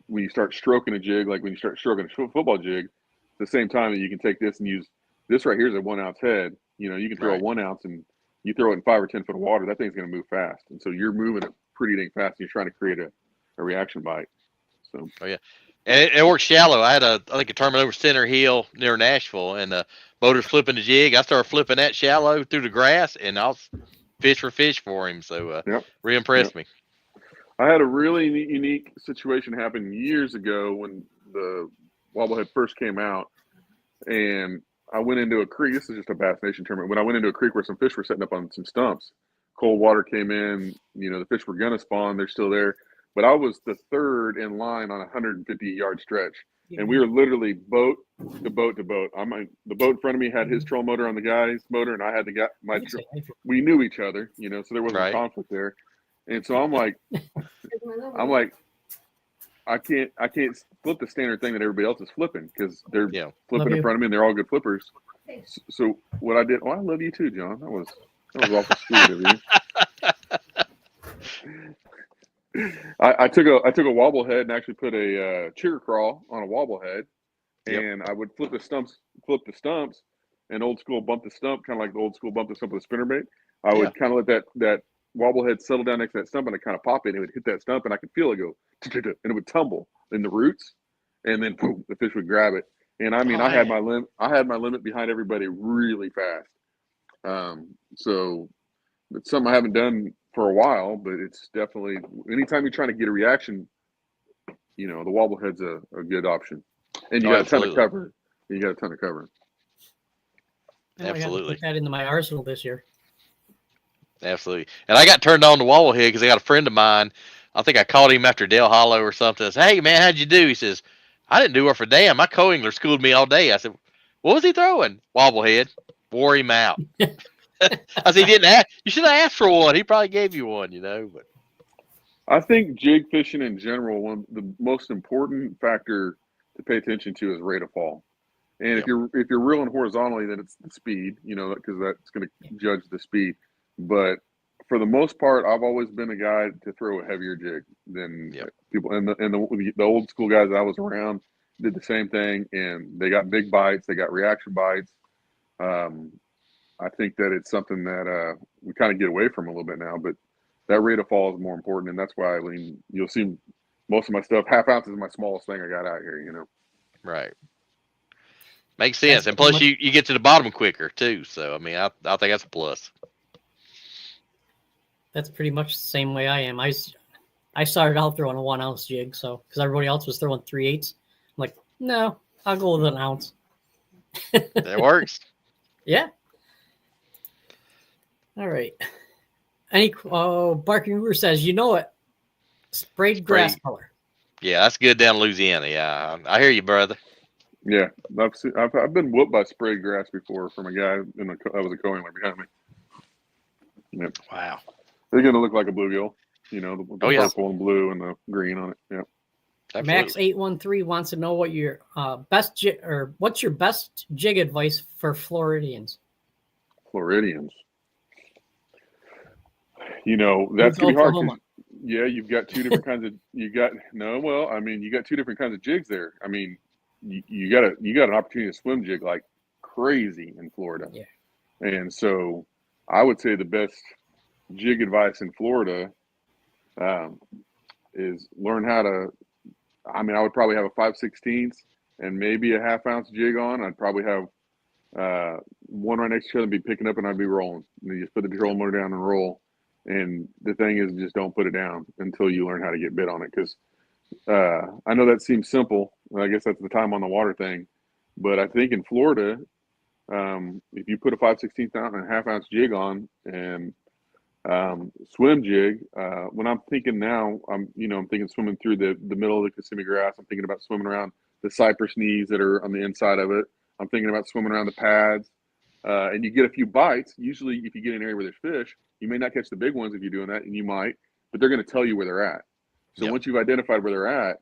when you start stroking a jig, like when you start stroking a football jig, at the same time that you can take this and use this right here is a 1 ounce head. You can throw a 1 ounce and you throw it in 5 or 10 foot of water, that thing's going to move fast. And so you're moving it pretty dang fast and you're trying to create a reaction bite. So, and it works shallow. I had a tournament over Center Hill near Nashville, and the boater's flipping the jig. I started flipping that shallow through the grass, and I'll fish for him. So really impressed me. I had a really unique situation happen years ago when the wobblehead first came out, and I went into a creek. This is just a Bass Nation tournament. When I went into a creek where some fish were setting up on some stumps, cold water came in. The fish were gonna spawn. They're still there, but I was the third in line on a 150-yard stretch, and we were literally boat to boat to boat. The boat in front of me had his trolling motor on the guy's motor, and I had we knew each other, so there wasn't a conflict there. And so I'm like, I can't flip the standard thing that everybody else is flipping because they're flipping in front of me and they're all good flippers. So what I did, I love you too, John. That was awful sweet of you. I took a wobble head and actually put a chigger crawl on a wobble head, and I would flip the stumps, and old school bump the stump, kind of like the old school bump the stump with a spinnerbait. I would kind of let that wobble head settle down next to that stump, and I kind of pop it, and it would hit that stump, and I could feel it go, and it would tumble in the roots, and then boom, the fish would grab it. And I mean, I had my limit behind everybody really fast. So it's something I haven't done for a while, but it's definitely, anytime you're trying to get a reaction, the wobble head's a good option. And you got a ton of cover. Absolutely. Put that into my arsenal this year. Absolutely. And I got turned on to wobble head because I got a friend of mine. I think I called him after Dale Hollow or something. I said, "Hey man, how'd you do?" He says, "I didn't do her for damn. My co-angler schooled me all day." I said, "What was he throwing?" "Wobble head." Wore him out. I said, you should have asked for one. He probably gave you one, But I think jig fishing in general, one of the most important factor to pay attention to is rate of fall. And if you're reeling horizontally, then it's the speed, because that's going to judge the speed. But for the most part, I've always been a guy to throw a heavier jig than people. And the old school guys that I was around did the same thing, and they got big bites, they got reaction bites. I think that it's something that we kind of get away from a little bit now, but that rate of fall is more important, and that's why you'll see most of my stuff. 1/2 ounce is my smallest thing I got out here, Right. Makes sense, and plus you get to the bottom quicker too. So I mean, I think that's a plus. That's pretty much the same way I am. I started out throwing a 1 ounce jig, so because everybody else was throwing 3/8, I'm like, no, I'll go with an ounce. That works. Yeah. All right. Barking Rooster says, sprayed grass color. Yeah, that's good down in Louisiana. Yeah, I hear you, brother. Yeah, I've been whooped by sprayed grass before from a guy that was a co-angler behind me. Yep. Wow. They're going to look like a bluegill, the purple and blue and the green on it. Yeah. Max 813 wants to know what your best jig, or what's your best jig advice for Floridians? Floridians. That's going to be hard. Yeah, you've got two different kinds of. You got two different kinds of jigs there. I mean, you got an opportunity to swim jig like crazy in Florida. Yeah. And so, I would say the best jig advice in Florida is learn how to. I mean, I would probably have a 5/16 and maybe a 1/2 ounce jig on. I'd probably have one right next to each other and be picking up, and I'd be rolling. And you just put the trolling motor down and roll. And the thing is, just don't put it down until you learn how to get bit on it. Because I know that seems simple. I guess that's the time on the water thing. But I think in Florida, if you put a 5/16 ounce and a 1/2 ounce jig on and swim jig, when I'm thinking now, I'm thinking swimming through the middle of the Kissimmee grass. I'm thinking about swimming around the cypress knees that are on the inside of it. I'm thinking about swimming around the pads. And you get a few bites. Usually, if you get in an area where there's fish, you may not catch the big ones if you're doing that, and you might, but they're going to tell you where they're at. So once you've identified where they're at,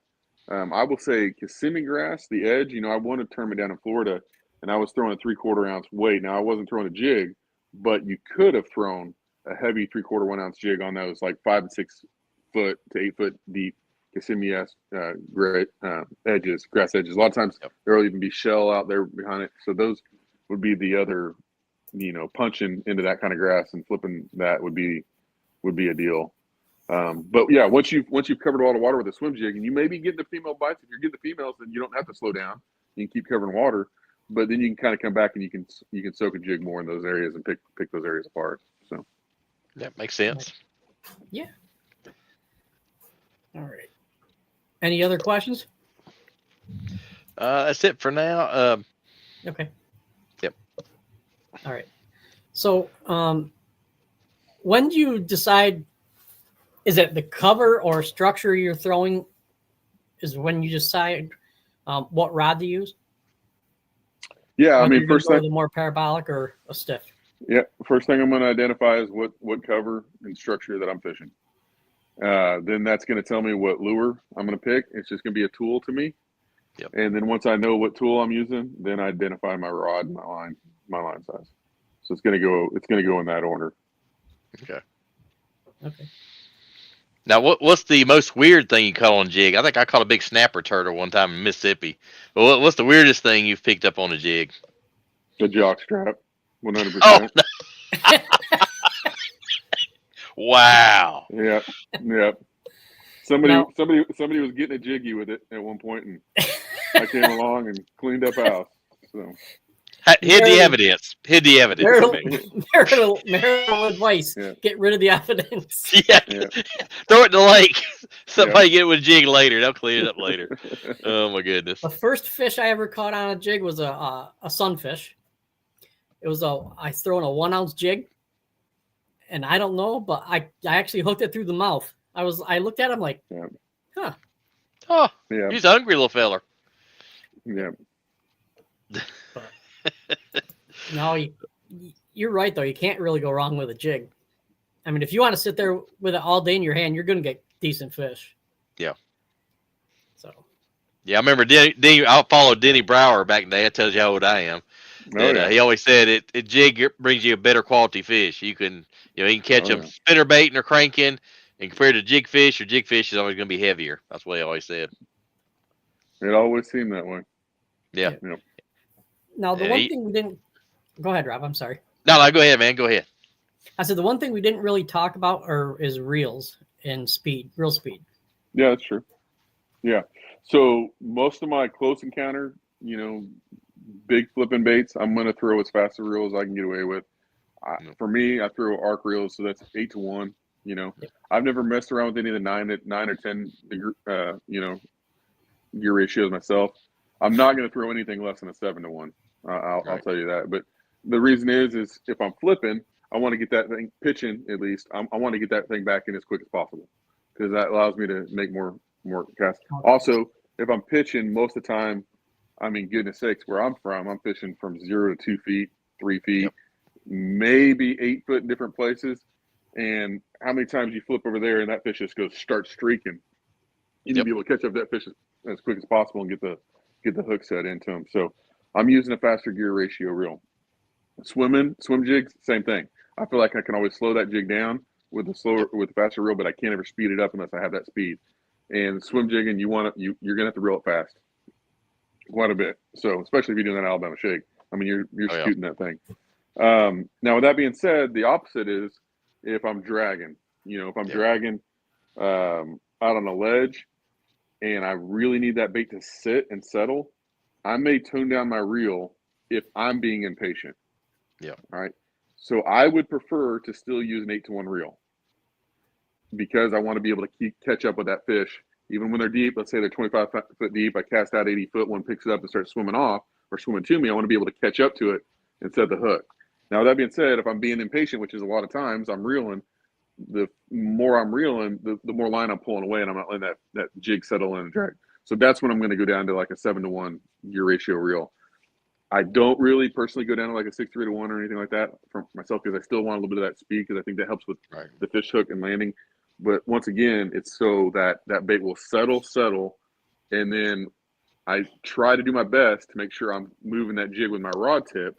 I will say Kissimmee grass, the edge, I won a tournament down in Florida, and I was throwing a 3/4 ounce weight. Now, I wasn't throwing a jig, but you could have thrown a heavy 3/4 1 ounce jig on those, like 5 and 6 foot to 8 foot deep Kissimmee edges, grass edges. A lot of times there'll even be shell out there behind it. So those would be the other, punching into that kind of grass and flipping that would be a deal. But yeah, once you've covered all the water with a swim jig, and you may be getting the female bites. If you're getting the females, then you don't have to slow down. You can keep covering water, but then you can kind of come back and you can soak a jig more in those areas and pick those areas apart. So that makes sense. Yeah. All right. Any other questions? That's it for now. Okay. Yep. All right. So, when do you decide? Is it the cover or structure you're throwing? Is when you decide what rod to use? Yeah, Whether I mean, first thing, the more parabolic or a stiff. Yeah, first thing I'm going to identify is what cover and structure that I'm fishing. Then that's going to tell me what lure I'm going to pick. It's just going to be a tool to me. Yep. And then once I know what tool I'm using, then I identify my rod and my line size. So it's gonna go in that order. Okay. Okay. Now, what's the most weird thing you caught on a jig? I think I caught a big snapper turtle one time in Mississippi. But what's the weirdest thing you've picked up on a jig? The jock strap, 100%. Oh, no. Wow. Yep. Somebody was getting a jiggy with it at one point, and I came along and cleaned up house. So hid the evidence. Marital advice: get rid of the evidence. Yeah. Throw it in the lake. Somebody get it with a jig later. They'll clean it up later. Oh my goodness. The first fish I ever caught on a jig was a sunfish. It was I throw in a 1 ounce jig, and I don't know, but I actually hooked it through the mouth. I looked at him like, huh. Oh, yeah. He's a hungry little feller. Yeah. No, you're right though. You can't really go wrong with a jig. I mean, if you want to sit there with it all day in your hand, you're going to get decent fish. Yeah. So. Yeah, I remember I followed Denny Brower back in the day. That tells you how old I am. He always said it jig brings you a better quality fish. You can catch them spinner baiting or cranking, and compared to jig fish, your jig fish is always going to be heavier. That's what he always said. It always seemed that way. Yeah. Now the one thing we didn't. Go ahead, Rob. I'm sorry. No, go ahead, man. Go ahead. I said the one thing we didn't really talk about is reels and reel speed. Yeah, that's true. Yeah. So most of my close encounter, big flipping baits, I'm going to throw as fast a reel as I can get away with. For me, I throw arc reels, so that's 8 to 1. I've never messed around with any of the 9 or 10 gear ratios myself. I'm not going to throw anything less than a 7 to 1. I'll tell you that. But the reason is if I'm flipping, I want to get that thing pitching at least. I want to get that thing back in as quick as possible because that allows me to make more casts. Also, if I'm pitching, most of the time, I mean, goodness sakes, where I'm from, I'm fishing from 0 to 2 feet, 3 feet, maybe 8 foot in different places. And how many times you flip over there and that fish just starts streaking? You need to be able to catch up that fish as quick as possible and get the hook set into them. So I'm using a faster gear ratio reel. Swim jigs, same thing. I feel like I can always slow that jig down with the faster reel, but I can't ever speed it up unless I have that speed. And swim jigging, you're gonna have to reel it fast, quite a bit. So especially if you're doing that Alabama shake, I mean you're shooting that thing. Now with that being said, the opposite is if I'm dragging. If I'm dragging out on a ledge, and I really need that bait to sit and settle, I may tone down my reel if I'm being impatient. Yeah. All right. So I would prefer to still use an 8 to 1 reel because I want to be able to catch up with that fish. Even when they're deep, let's say they're 25 foot deep, I cast out 80 foot, one picks it up and starts swimming off or swimming to me. I want to be able to catch up to it and set the hook. Now, that being said, if I'm being impatient, which is a lot of times, I'm reeling, the more I'm reeling, the more line I'm pulling away, and I'm not letting that jig settle in and drag. So that's when I'm going to go down to like a 7 to 1 gear ratio reel. I don't really personally go down to like a 6-3 to 1 or anything like that for myself because I still want a little bit of that speed because I think that helps with the fish hook and landing. But once again, it's so that bait will settle, and then I try to do my best to make sure I'm moving that jig with my rod tip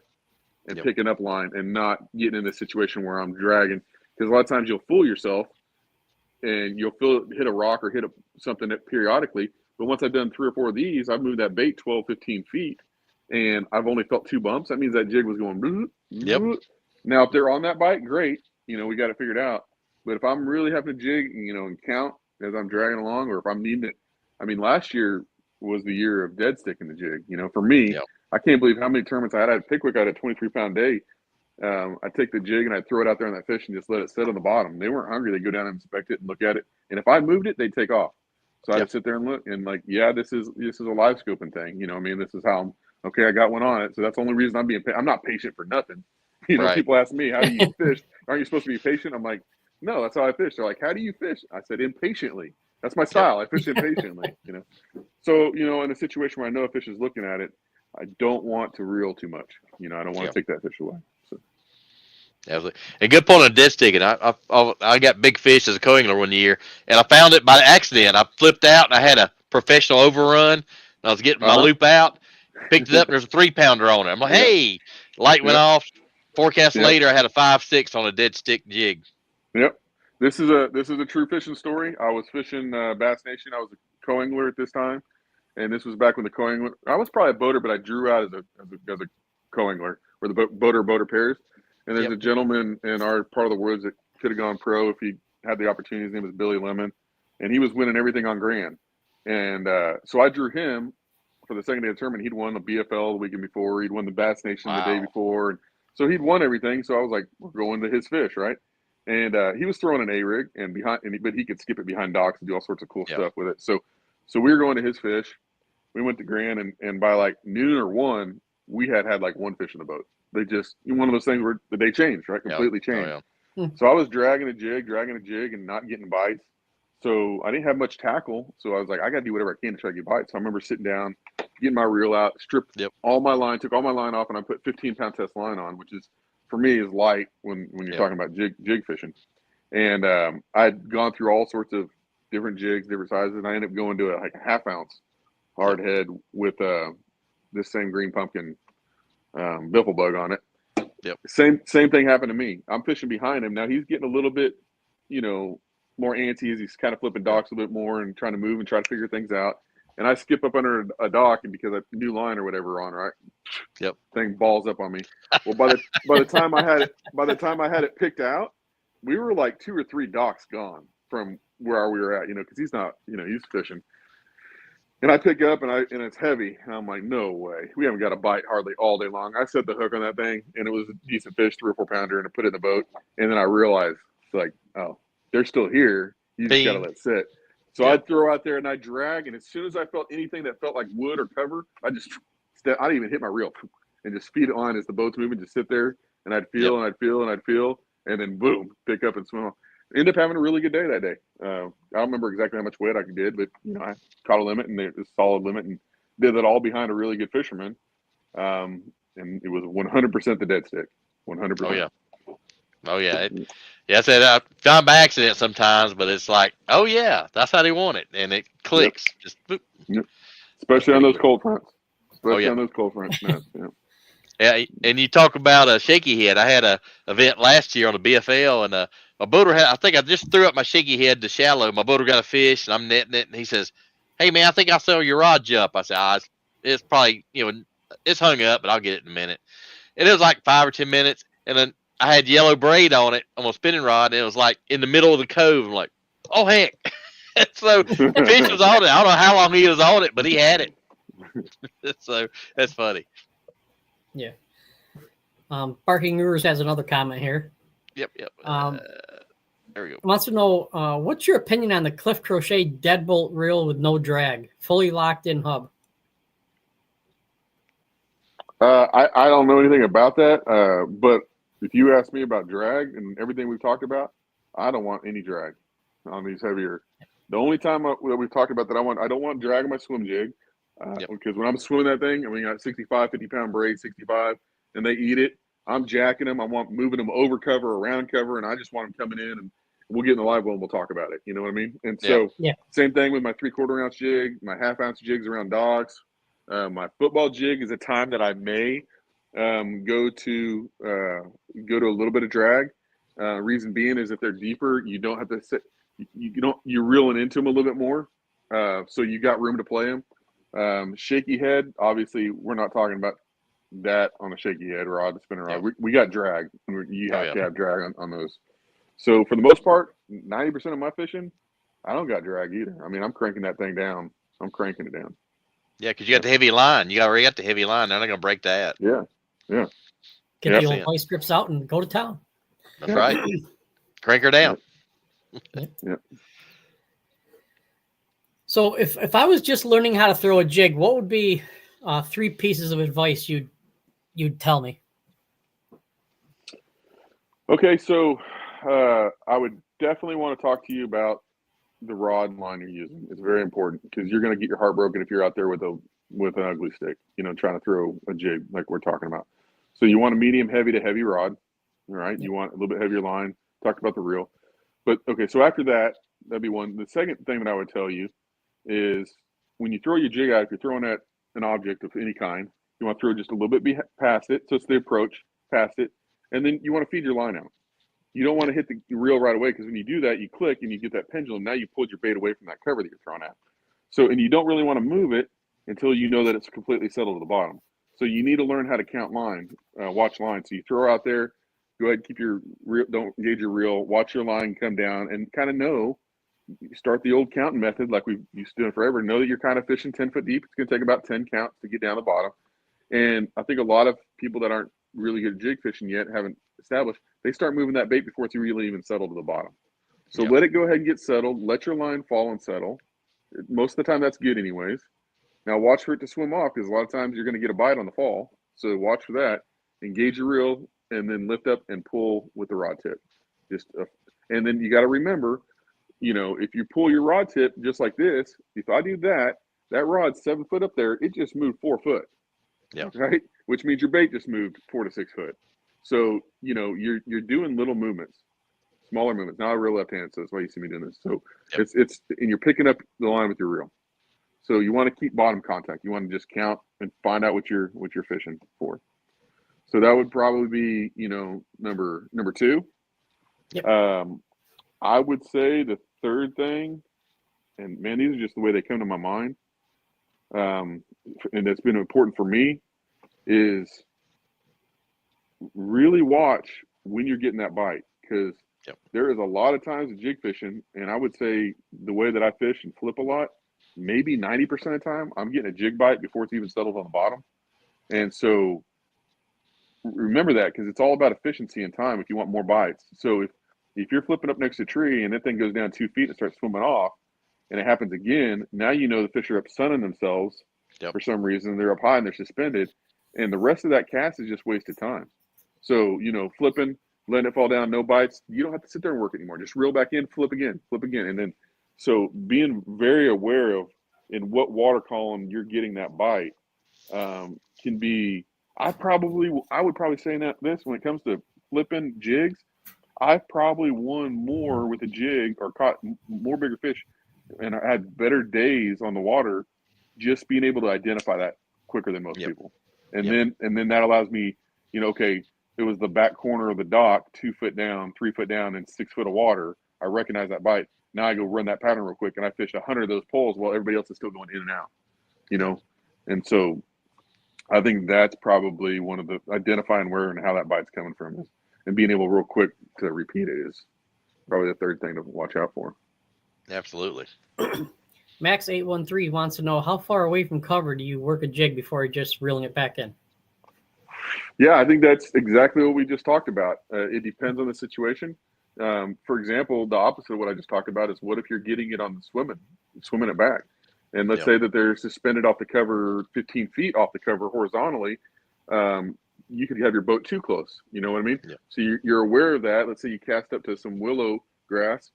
and picking up line and not getting in a situation where I'm dragging. Because a lot of times you'll fool yourself and you'll hit a rock or hit something periodically. But once I've done 3 or 4 of these, I've moved that bait 12, 15 feet, and I've only felt 2 bumps. That means that jig was going. Now, if they're on that bite, great. We got it figured out. But if I'm really having to jig, and count as I'm dragging along, or if I'm needing it, I mean, last year was the year of dead sticking the jig. For me, I can't believe how many tournaments I had. I had Pickwick. I had a 23-pound day. I take the jig and I throw it out there on that fish and just let it sit on the bottom. They weren't hungry. They'd go down and inspect it and look at it. And if I moved it, they'd take off. So I'd sit there and look and like, this is a live scoping thing. This is how I got one on it. So that's the only reason I'm not patient for nothing. People ask me, how do you fish? Aren't you supposed to be patient? I'm like, no, that's how I fish. They're like, how do you fish? I said, impatiently. That's my style. I fish impatiently, So, in a situation where I know a fish is looking at it, I don't want to reel too much. I don't want to take that fish away. So. Absolutely. A good point on dead sticking. I got big fish as a co-angler one year, and I found it by accident. I flipped out, and I had a professional overrun I was getting my loop out, picked it up, and there's a 3-pounder on it. I'm like, hey, light went off. Forecast later, I had a 5.6 on a dead stick jig. Yep. This is a true fishing story. I was fishing Bass Nation. I was a co-angler at this time, and this was back when the co-angler. I was probably a boater, but I drew out as a co-angler, or the boater pairs. And there's a gentleman in our part of the woods that could have gone pro if he had the opportunity. His name was Billy Lemon, and he was winning everything on Grand. And so I drew him for the second day of the tournament. He'd won the BFL the weekend before. He'd won the Bass Nation the day before. And so he'd won everything. So I was like, we're going to his fish, right? And he was throwing an A-rig but he could skip it behind docks and do all sorts of cool stuff with it. So we were going to his fish. We went to Grand, and by like noon or 1, we had like one fish in the boat. They just, one of those things where the day changed, right? Completely changed. So I was dragging a jig and not getting bites. So I didn't have much tackle. So I was like, I got to do whatever I can to try to get bites. So I remember sitting down, getting my reel out, stripped all my line, took all my line off, and I put 15-pound test line on, which is, for me, is light when you're talking about jig fishing. And I'd gone through all sorts of different jigs, different sizes, and I ended up going to a 1/2 ounce hard head with this same green pumpkin biffle bug on it. Same thing happened to me. I'm fishing behind him. Now he's getting a little bit, more antsy as he's kind of flipping docks a bit more and trying to move and try to figure things out. And I skip up under a dock, and because I new line or whatever on, right? Thing balls up on me. Well, by the time I had it picked out, we were like 2 or 3 docks gone from where we were at, because he's not, he's fishing. And I pick up and it's heavy. And I'm like, no way. We haven't got a bite hardly all day long. I set the hook on that thing, and it was a decent fish, 3 or 4 pounder, and I put it in the boat. And then I realized, it's like, oh, they're still here. You just got to let it sit. So I'd throw out there and I'd drag. And as soon as I felt anything that felt like wood or cover, I'd didn't even hit my reel and just feed it on as the boat's moving, just sit there. And I'd feel and I'd feel and I'd feel. And then boom, pick up and swim. Ended up having a really good day that day. I don't remember exactly how much weight I did, but I caught a limit, and it was a solid limit, and did it all behind a really good fisherman. And it was 100% the dead stick. 100%. Oh yeah. I said I found by accident sometimes, but it's like, oh yeah, that's how they want it, and it clicks. Just especially on those cold fronts. On those cold fronts. Yeah, and you talk about a shaky head. I had a event last year on the BFL, and my boater I think I just threw up my shaky head to shallow. My boater got a fish, and I'm netting it, and he says, "Hey man, I think I saw your rod jump." I said, "It's probably it's hung up, but I'll get it in a minute." And it was like 5 or 10 minutes, and then I had yellow braid on it on a spinning rod, and it was like in the middle of the cove. I'm like, "Oh heck!" So the fish was on it. I don't know how long he was on it, but he had it. So that's funny. Yeah. Barking Lures has another comment here. Yep. There we go. Wants to know what's your opinion on the Cliff Crochet deadbolt reel with no drag, fully locked in hub? I don't know anything about that, but if you ask me about drag and everything we've talked about, I don't want any drag on these heavier. The only time that we've talked about that I don't want drag on my swim jig. Because when I'm swimming that thing, and we got 65, 50-pound braid, 65, and they eat it, I'm jacking them. I want moving them over cover, around cover, and I just want them coming in, and we'll get in the live well and we'll talk about it. You know what I mean? And so same thing with my 3/4 ounce jig, my 1/2 ounce jigs around docks. My football jig is a time that I may go to a little bit of drag. Reason being is if they're deeper, you don't have to sit. You're reeling into them a little bit more, so you got room to play them. Shaky head, obviously, we're not talking about that on a shaky head rod, the spinner rod. We got drag. You have to have drag on those. So for the most part, 90% of my fishing, I don't got drag either. I mean, I'm cranking that thing down. I'm cranking it down. Yeah, because you got the heavy line. You already got the heavy line. They're not going to break that. Yeah. Get the old vice grips out and go to town. That's right. Crank her down. Yeah. So if I was just learning how to throw a jig, what would be 3 pieces of advice you'd tell me? Okay, so I would definitely want to talk to you about the rod and line you're using. It's very important because you're going to get your heart broken if you're out there with an ugly stick, trying to throw a jig like we're talking about. So you want a medium heavy to heavy rod, all right? You want a little bit heavier line. Talked about the reel. But, okay, so after that, that'd be one. The second thing that I would tell you is when you throw your jig out, if you're throwing at an object of any kind, you want to throw just a little bit past it. So it's the approach, past it. And then you want to feed your line out. You don't want to hit the reel right away, because when you do that, you click and you get that pendulum. Now you pulled your bait away from that cover that you're throwing at. So, and you don't really want to move it until you know that it's completely settled to the bottom. So you need to learn how to count line, watch line. So you throw out there, go ahead, keep your reel, don't engage your reel, watch your line come down, and kind of know, start the old counting method like we've used to do it forever. Know that you're kind of fishing 10 foot deep. It's going to take about 10 counts to get down the bottom. And I think a lot of people that aren't really good at jig fishing yet, haven't established, they start moving that bait before it's really even settled to the bottom. So let it go ahead and get settled. Let your line fall and settle. Most of the time that's good anyways. Now watch for it to swim off, because a lot of times you're going to get a bite on the fall. So watch for that. Engage your reel and then lift up and pull with the rod tip. And then you got to remember, if you pull your rod tip just like this, if I do that, that rod's 7 foot up there, it just moved 4 foot. Yeah. Right. Which means your bait just moved 4 to 6 foot. So, you're doing little movements, smaller movements. Now I reel left-handed, so that's why you see me doing this. So and you're picking up the line with your reel. So you want to keep bottom contact. You want to just count and find out what you're fishing for. So that would probably be, number 2. Yep. I would say the third thing, and man, these are just the way they come to my mind. And it's been important for me, is really watch when you're getting that bite, because there is a lot of times in jig fishing, and I would say the way that I fish and flip a lot, maybe 90% of the time, I'm getting a jig bite before it's even settled on the bottom. And so remember that, because it's all about efficiency and time if you want more bites. So if you're flipping up next to a tree and that thing goes down 2 feet and starts swimming off, and it happens again, now the fish are up sunning themselves for some reason. They're up high and they're suspended, and the rest of that cast is just wasted time. So, flipping, letting it fall down, no bites, you don't have to sit there and work anymore. Just reel back in, flip again. And then, so being very aware of in what water column you're getting that bite can be, I would probably say this when it comes to flipping jigs, I've probably won more with a jig or caught more bigger fish, and I had better days on the water just being able to identify that quicker than most people. And then that allows me, okay, it was the back corner of the dock, 2 foot down, 3 foot down, and 6 foot of water. I recognize that bite. Now I go run that pattern real quick, and I fish 100 of those poles while everybody else is still going in and out, And so I think that's probably one of the identifying where and how that bite's coming from, and being able real quick to repeat it is probably the third thing to watch out for. Absolutely. Max813 wants to know, how far away from cover do you work a jig before just reeling it back in? Yeah, I think that's exactly what we just talked about. It depends on the situation. For example, the opposite of what I just talked about is, what if you're getting it on the swimming it back? And let's say that they're suspended off the cover 15 feet off the cover horizontally. You could have your boat too close. You know what I mean? Yeah. So you're aware of that. Let's say you cast up to some willow grass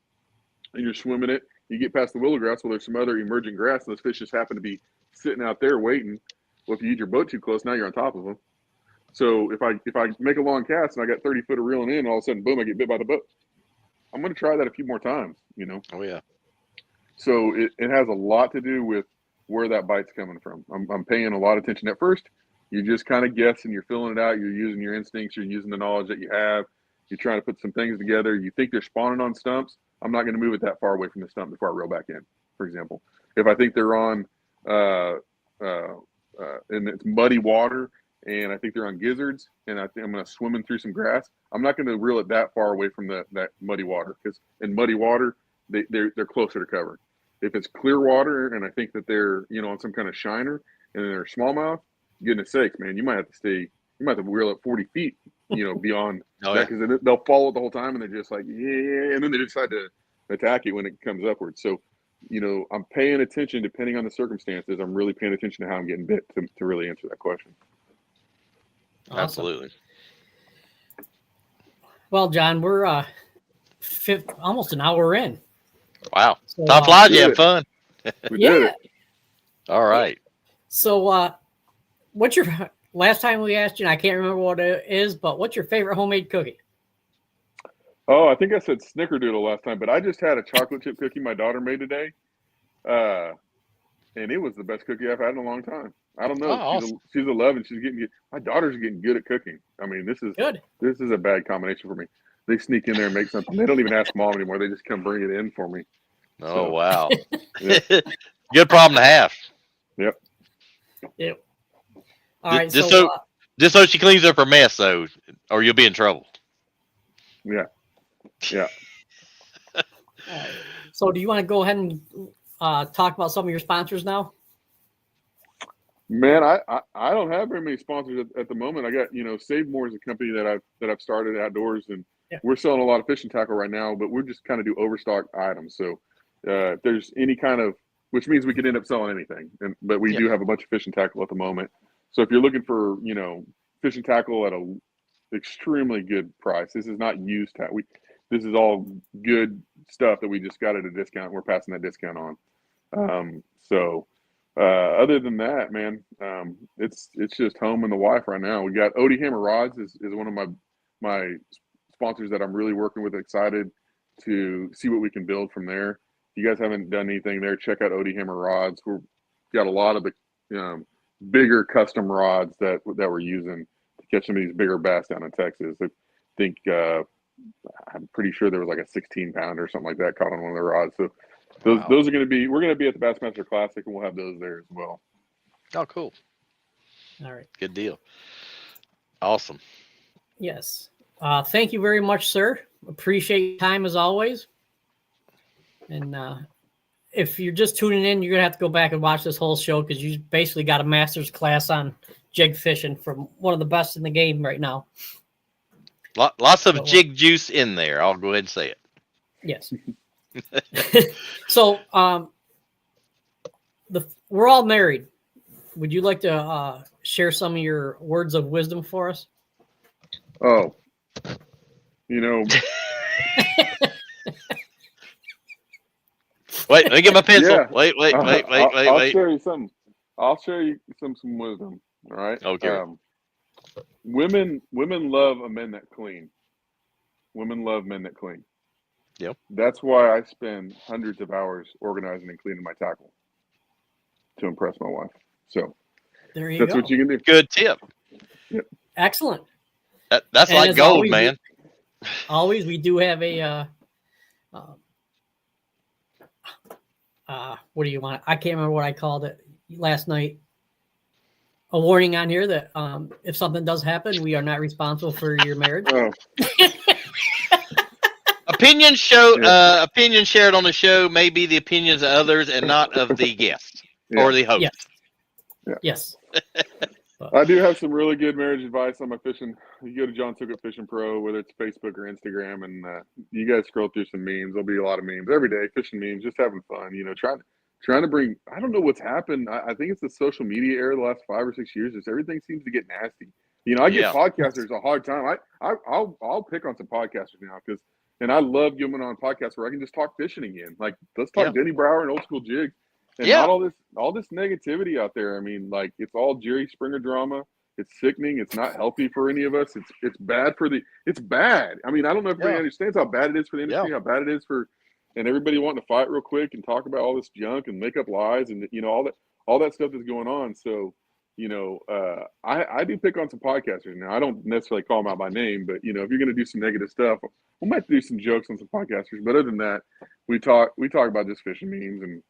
and you're swimming it. You get past the willow grass. Well, there's some other emerging grass, and those fish just happen to be sitting out there waiting. Well, if you use your boat too close, now you're on top of them. So if I make a long cast and I got 30 foot of reeling in, all of a sudden, boom, I get bit by the boat. I'm going to try that a few more times, Oh, yeah. So it has a lot to do with where that bite's coming from. I'm paying a lot of attention. At first, you're just kind of guessing. You're filling it out. You're using your instincts. You're using the knowledge that you have. You're trying to put some things together. You think they're spawning on stumps. I'm not going to move it that far away from the stump before I reel back in, for example. If I think they're on and it's muddy water, and I think they're on gizzards, and I think I'm going to swim in through some grass, I'm not going to reel it that far away from that muddy water, because in muddy water, they're closer to cover. If it's clear water and I think that they're, on some kind of shiner and they're smallmouth, goodness sakes, man, you might have to reel at 40 feet, beyond that, because they'll follow it the whole time and they're just like, yeah, and then they decide to attack you when it comes upwards. So, I'm paying attention depending on the circumstances. I'm really paying attention to how I'm getting bit to really answer that question. Awesome. Absolutely. Well, John, we're almost an hour in. Wow. So, Top flies, you have fun. We did it. All right. So what's your last time we asked you, and I can't remember what it is, but what's your favorite homemade cookie? Oh, I think I said snickerdoodle last time, but I just had a chocolate chip cookie my daughter made today. and it was the best cookie I've had in a long time. I don't know. Oh, awesome. She's 11. She's getting good. My daughter's getting good at cooking. I mean, this is good. This is a bad combination for me. They sneak in there and make something. They don't even ask mom anymore. They just come bring it in for me. Oh, wow. Good problem to have. Yep. Yep. All right. Just so she cleans up her mess, though, or you'll be in trouble. Yeah. Yeah. Right. So do you want to go ahead and talk about some of your sponsors now? Man, I don't have very many sponsors at the moment. I got, Save More is a company that I've started outdoors, and we're selling a lot of fishing tackle right now, but we're just kind of do overstock items. So if there's any kind of, which means we could end up selling anything, but we do have a bunch of fishing tackle at the moment. So if you're looking for, fishing tackle at a extremely good price, this is not used tackle. This is all good stuff that we just got at a discount. We're passing that discount on. Other than that, man, it's just home and the wife right now. We got Odie Hammer Rods is one of my sponsors that I'm really working with. Excited to see what we can build from there. If you guys haven't done anything there, check out Odie Hammer Rods. We've got a lot of the bigger custom rods that we're using to catch some of these bigger bass down in Texas. I think I'm pretty sure there was like a 16-pounder or something like that caught on one of the rods. So those are going to be, we're going to be at the Bassmaster Classic, and we'll have those there as well. Oh, cool. All right. Good deal. Awesome. Yes. Thank you very much, sir. Appreciate your time as always. And if you're just tuning in, you're going to have to go back and watch this whole show, because you basically got a master's class on jig fishing from one of the best in the game right now. Lots of jig juice in there. I'll go ahead and say it. Yes. So we're all married. Would you like to share some of your words of wisdom for us? Oh, Wait, let me get my pencil. Yeah. Wait. I'll share you some. I'll share you some wisdom. All right. Okay. Women love a men that clean. Women love men that clean. Yep. That's why I spend hundreds of hours organizing and cleaning my tackle to impress my wife. So that's what you can do. Good tip. Yep. Excellent. That's like gold, always, man. We do have a what do you want? I can't remember what I called it last night. A warning on here that if something does happen, we are not responsible for your marriage. Oh. Opinions shared on the show may be the opinions of others and not of the guest or the host. Yes. I do have some really good marriage advice on my fishing. You go to John Soukup Fishing Pro, whether it's Facebook or Instagram, and you guys scroll through some memes. There'll be a lot of memes every day, fishing memes, just having fun. Trying to bring. I don't know what's happened. I think it's the social media era the last 5 or 6 years. Just everything seems to get nasty. I give podcasters a hard time. I'll pick on some podcasters now and I love getting on podcasts where I can just talk fishing again. Like, let's talk Denny Brower and old school jigs. And not all this negativity out there. I mean, like, it's all Jerry Springer drama. It's sickening. It's not healthy for any of us. It's bad it's bad. I mean, I don't know if everybody understands how bad it is for the industry, how bad it is and everybody wanting to fight real quick and talk about all this junk and make up lies and all that stuff that's going on. So, I do pick on some podcasters now. I don't necessarily call them out by name, but if you're going to do some negative stuff, we might do some jokes on some podcasters. But other than that, we talk about just fishing memes and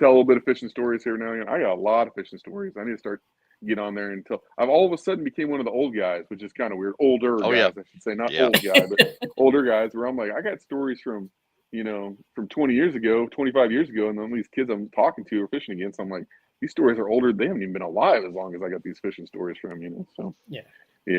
tell a little bit of fishing stories here now. I got a lot of fishing stories. I need to start get on there and tell. I've all of a sudden became one of the old guys, which is kind of weird. Older guys, I should say, not old guy, but older guys. Where I'm like, I got stories from 20 years ago, 25 years ago, and then these kids I'm talking to are fishing against. I'm like, these stories are older. They haven't even been alive as long as I got these fishing stories from. So yeah.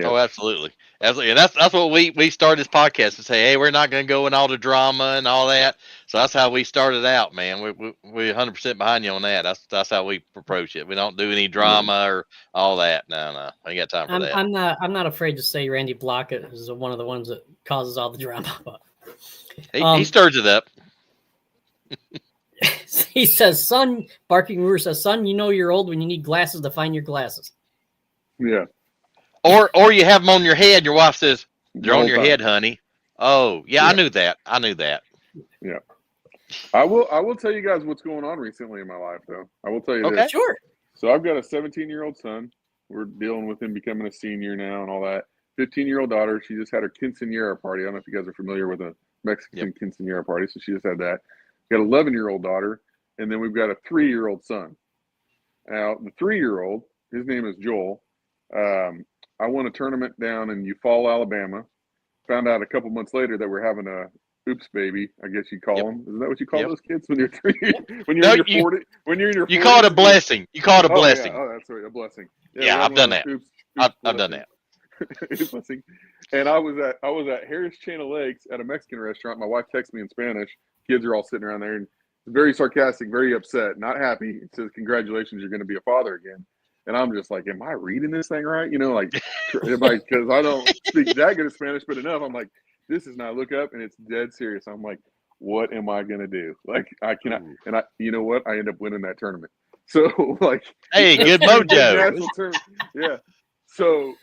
Oh, absolutely. And that's what we started this podcast to say, hey, we're not going to go in all the drama and all that. So that's how we started out, man. We're 100% behind you on that. That's how we approach it. We don't do any drama or all that. No, I ain't got time for that. I'm not afraid to say Randy Blockett is one of the ones that causes all the drama. But he stirs it up. He says, "Son," Barking Ruler says, "Son, you're old when you need glasses to find your glasses." Yeah. Or you have them on your head. Your wife says, "They're on your head, honey." Oh, yeah, I knew that. Yeah. I will tell you guys what's going on recently in my life, though. I will tell you Okay. this. Sure. So I've got a 17-year-old son. We're dealing with him becoming a senior now and all that. 15-year-old daughter. She just had her quinceañera party. I don't know if you guys are familiar with a Mexican quinceañera party. So she just had that. Got an 11-year-old daughter. And then we've got a 3-year-old son. Now, the 3-year-old, his name is Joel. I won a tournament down in Eufaula, Alabama. Found out a couple months later that we're having a oops baby, I guess you call them. Isn't that what you call those kids when you're 3? When you're in your 40? When you're in your 40s? You call it a blessing. You call it a blessing. Yeah. Oh, that's right, a blessing. Yeah, I've done that. I've done that. Blessing. And I was at Harris Channel Lakes at a Mexican restaurant. My wife texted me in Spanish. Kids are all sitting around there and very sarcastic, very upset, not happy. It says, "Congratulations, you're going to be a father again." And I'm just like, am I reading this thing right? You know, like, because I don't speak that good of Spanish, but enough. I'm like, this is not. Look up, and it's dead serious. I'm like, what am I gonna do? Like, I cannot. And you know what? I end up winning that tournament. So, like, hey, good mojo. Yeah. So,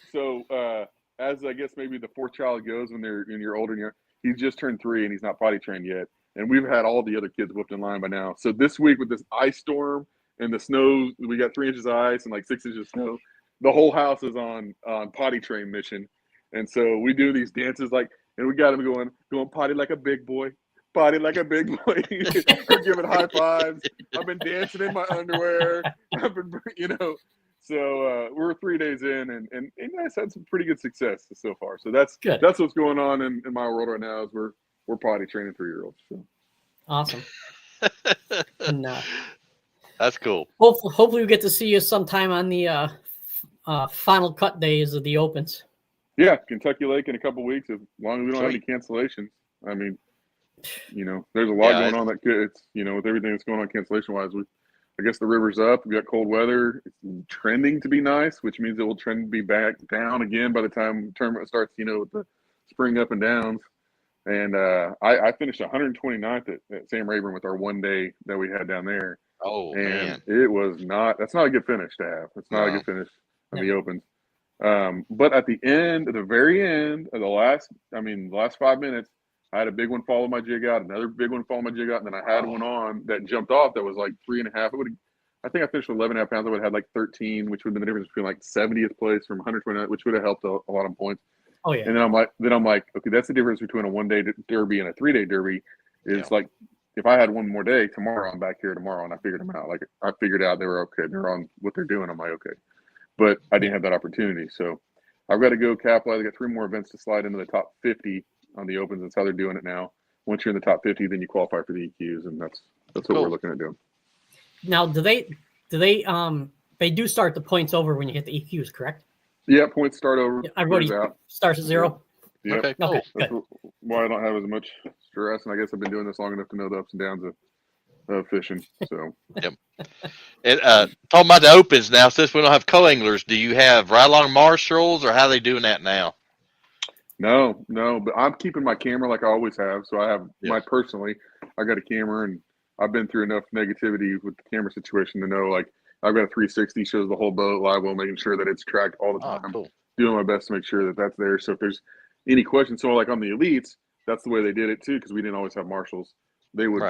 as I guess maybe the fourth child goes when you're older, and he's just turned 3 and he's not potty trained yet. And we've had all the other kids whooped in line by now. So this week with this ice storm and the snow, we got 3 inches of ice and like 6 inches of snow. The whole house is on potty train mission. And so we do these dances and we got him going potty like a big boy, potty like a big boy. We're giving high fives. I've been dancing in my underwear. I've been, So we're 3 days in, and guys had some pretty good success so far. So that's good. That's what's going on in my world right now is we're potty training 3-year-olds. So. Awesome. And, that's cool. Hopefully we get to see you sometime on the final cut days of the Opens. Yeah, Kentucky Lake in a couple weeks, as long as we don't have any cancellations. I mean, there's a lot going on that it's, with everything that's going on cancellation-wise. I guess the river's up. We've got cold weather. It's trending to be nice, which means it will trend to be back down again by the time the tournament starts, with the spring up and downs. And I finished 129th at Sam Rayburn with our one day that we had down there. Oh, and man. It was that's not a good finish to have. It's not a good finish of the Opens. But at the very end of the last 5 minutes, I had a big one follow my jig out, another big one follow my jig out, and then I had one on that jumped off that was like 3.5. I think I finished with 11.5 pounds. I would have had like 13, which would have been the difference between like 70th place from 129, which would have helped a lot of points. Oh yeah. And then I'm like, okay, that's the difference between a 1-day derby and a 3-day derby. Is like if I had one more day tomorrow, I'm back here tomorrow, and I figured them out. Like I figured out they were okay. They're on what they're doing. I'm like, okay, but I didn't have that opportunity, so I've got to go capitalize. I got 3 more events to slide into the top 50 on the Opens. That's how they're doing it now. Once you're in the top 50, then you qualify for the EQs, and that's what we're looking at doing. Now, do they do start the points over when you hit the EQs, correct? Yeah, points start over. Everybody starts at 0. Yeah. Okay. Cool. That's why I don't have as much stress, and I guess I've been doing this long enough to know the ups and downs of fishing. So. Yep. And talking about the Opens now, since we don't have co-anglers, do you have ride-along marshals, or how are they doing that now? No, but I'm keeping my camera like I always have. So I have personally, I got a camera, and I've been through enough negativity with the camera situation to know, like, I've got a 360, shows the whole boat live well, making sure that it's tracked all the time. Cool. Doing my best to make sure that that's there. So if there's any questions, so like on the elites, that's the way they did it too, because we didn't always have marshals. They would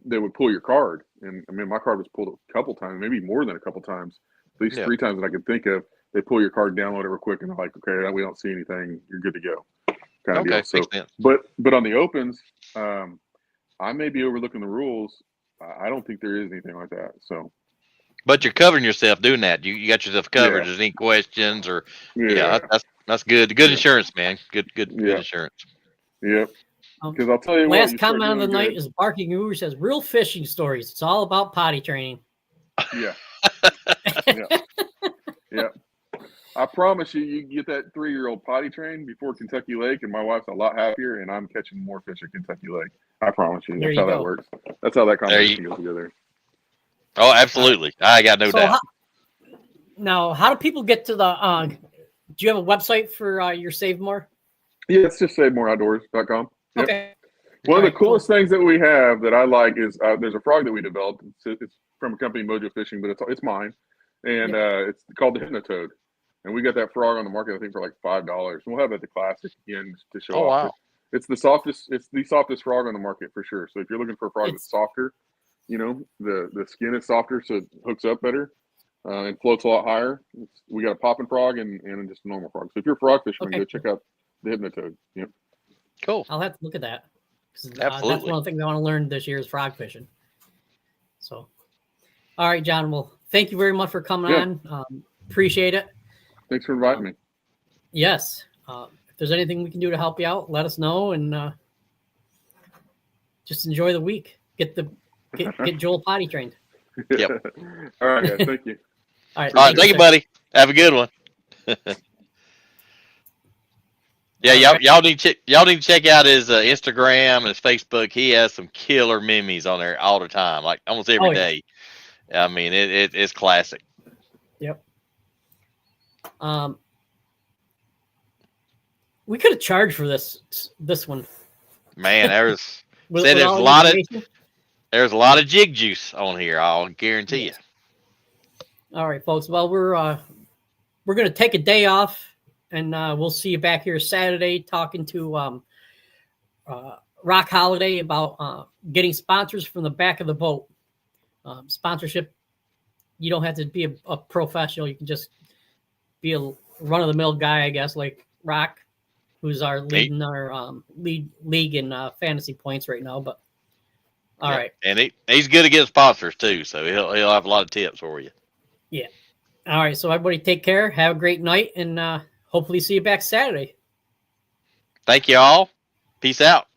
they would pull your card, and I mean my card was pulled a couple times, maybe more than a couple times, at least 3 times that I could think of. They pull your card, download it real quick, and they're like, okay, we don't see anything, you're good to go, kind of deal. So, but on the Opens, I may be overlooking the rules. I don't think there is anything like that. So, but you're covering yourself doing that. You got yourself covered. If there's any questions or that's good. Good insurance, man. Good insurance. Yep. Because I'll tell you what. Last comment of the night is Barking Guru says, "Real fishing stories. It's all about potty training." Yeah. Yeah. I promise you get that 3-year-old potty trained before Kentucky Lake, and my wife's a lot happier, and I'm catching more fish at Kentucky Lake. I promise you. That's how that works. That's how that conversation goes together. Oh, absolutely. I got no doubt. How do people get to the do you have a website for your Save More? Yeah, it's just SaveMoreOutdoors.com. Yep. Okay. One of the coolest things that we have that I like is there's a frog that we developed. It's from a company, Mojo Fishing, but it's mine. And it's called the Hypnotoad. And we got that frog on the market, I think, for like $5. And we'll have it at the Classic again to show off. Wow. It's the softest. It's the softest frog on the market for sure. So if you're looking for a frog that's softer, you know, the skin is softer, so it hooks up better and floats a lot higher. We got a popping frog and just a normal frog. So if you're a frog fisherman, go check out the Hypnotoad. Yep. Cool. I'll have to look at that. Absolutely. That's one of the things I want to learn this year is frog fishing. So, all right, John. Well, thank you very much for coming on. Appreciate it. Thanks for inviting me. Yes. If there's anything we can do to help you out, let us know, and just enjoy the week. Get Joel potty trained. Yep. All right, guys. Thank you. All right. Thank you, buddy. Have a good one. Yeah, y'all need to check out his Instagram and his Facebook. He has some killer memes on there all the time, like almost every day. I mean, it's classic. Yep. We could have charged for this one. Man, there's a lot of jig juice on here. I'll guarantee you. All right, folks. Well, we're gonna take a day off, and we'll see you back here Saturday talking to Rock Holiday about getting sponsors from the back of the boat. Sponsorship. You don't have to be a professional. You can just be a run-of-the-mill guy, I guess, like Rock, who's leading our league in fantasy points right now. But all right, and he's good to get sponsors too, so he'll have a lot of tips for you. Yeah. All right, so everybody take care. Have a great night, and hopefully see you back Saturday. Thank you all. Peace out.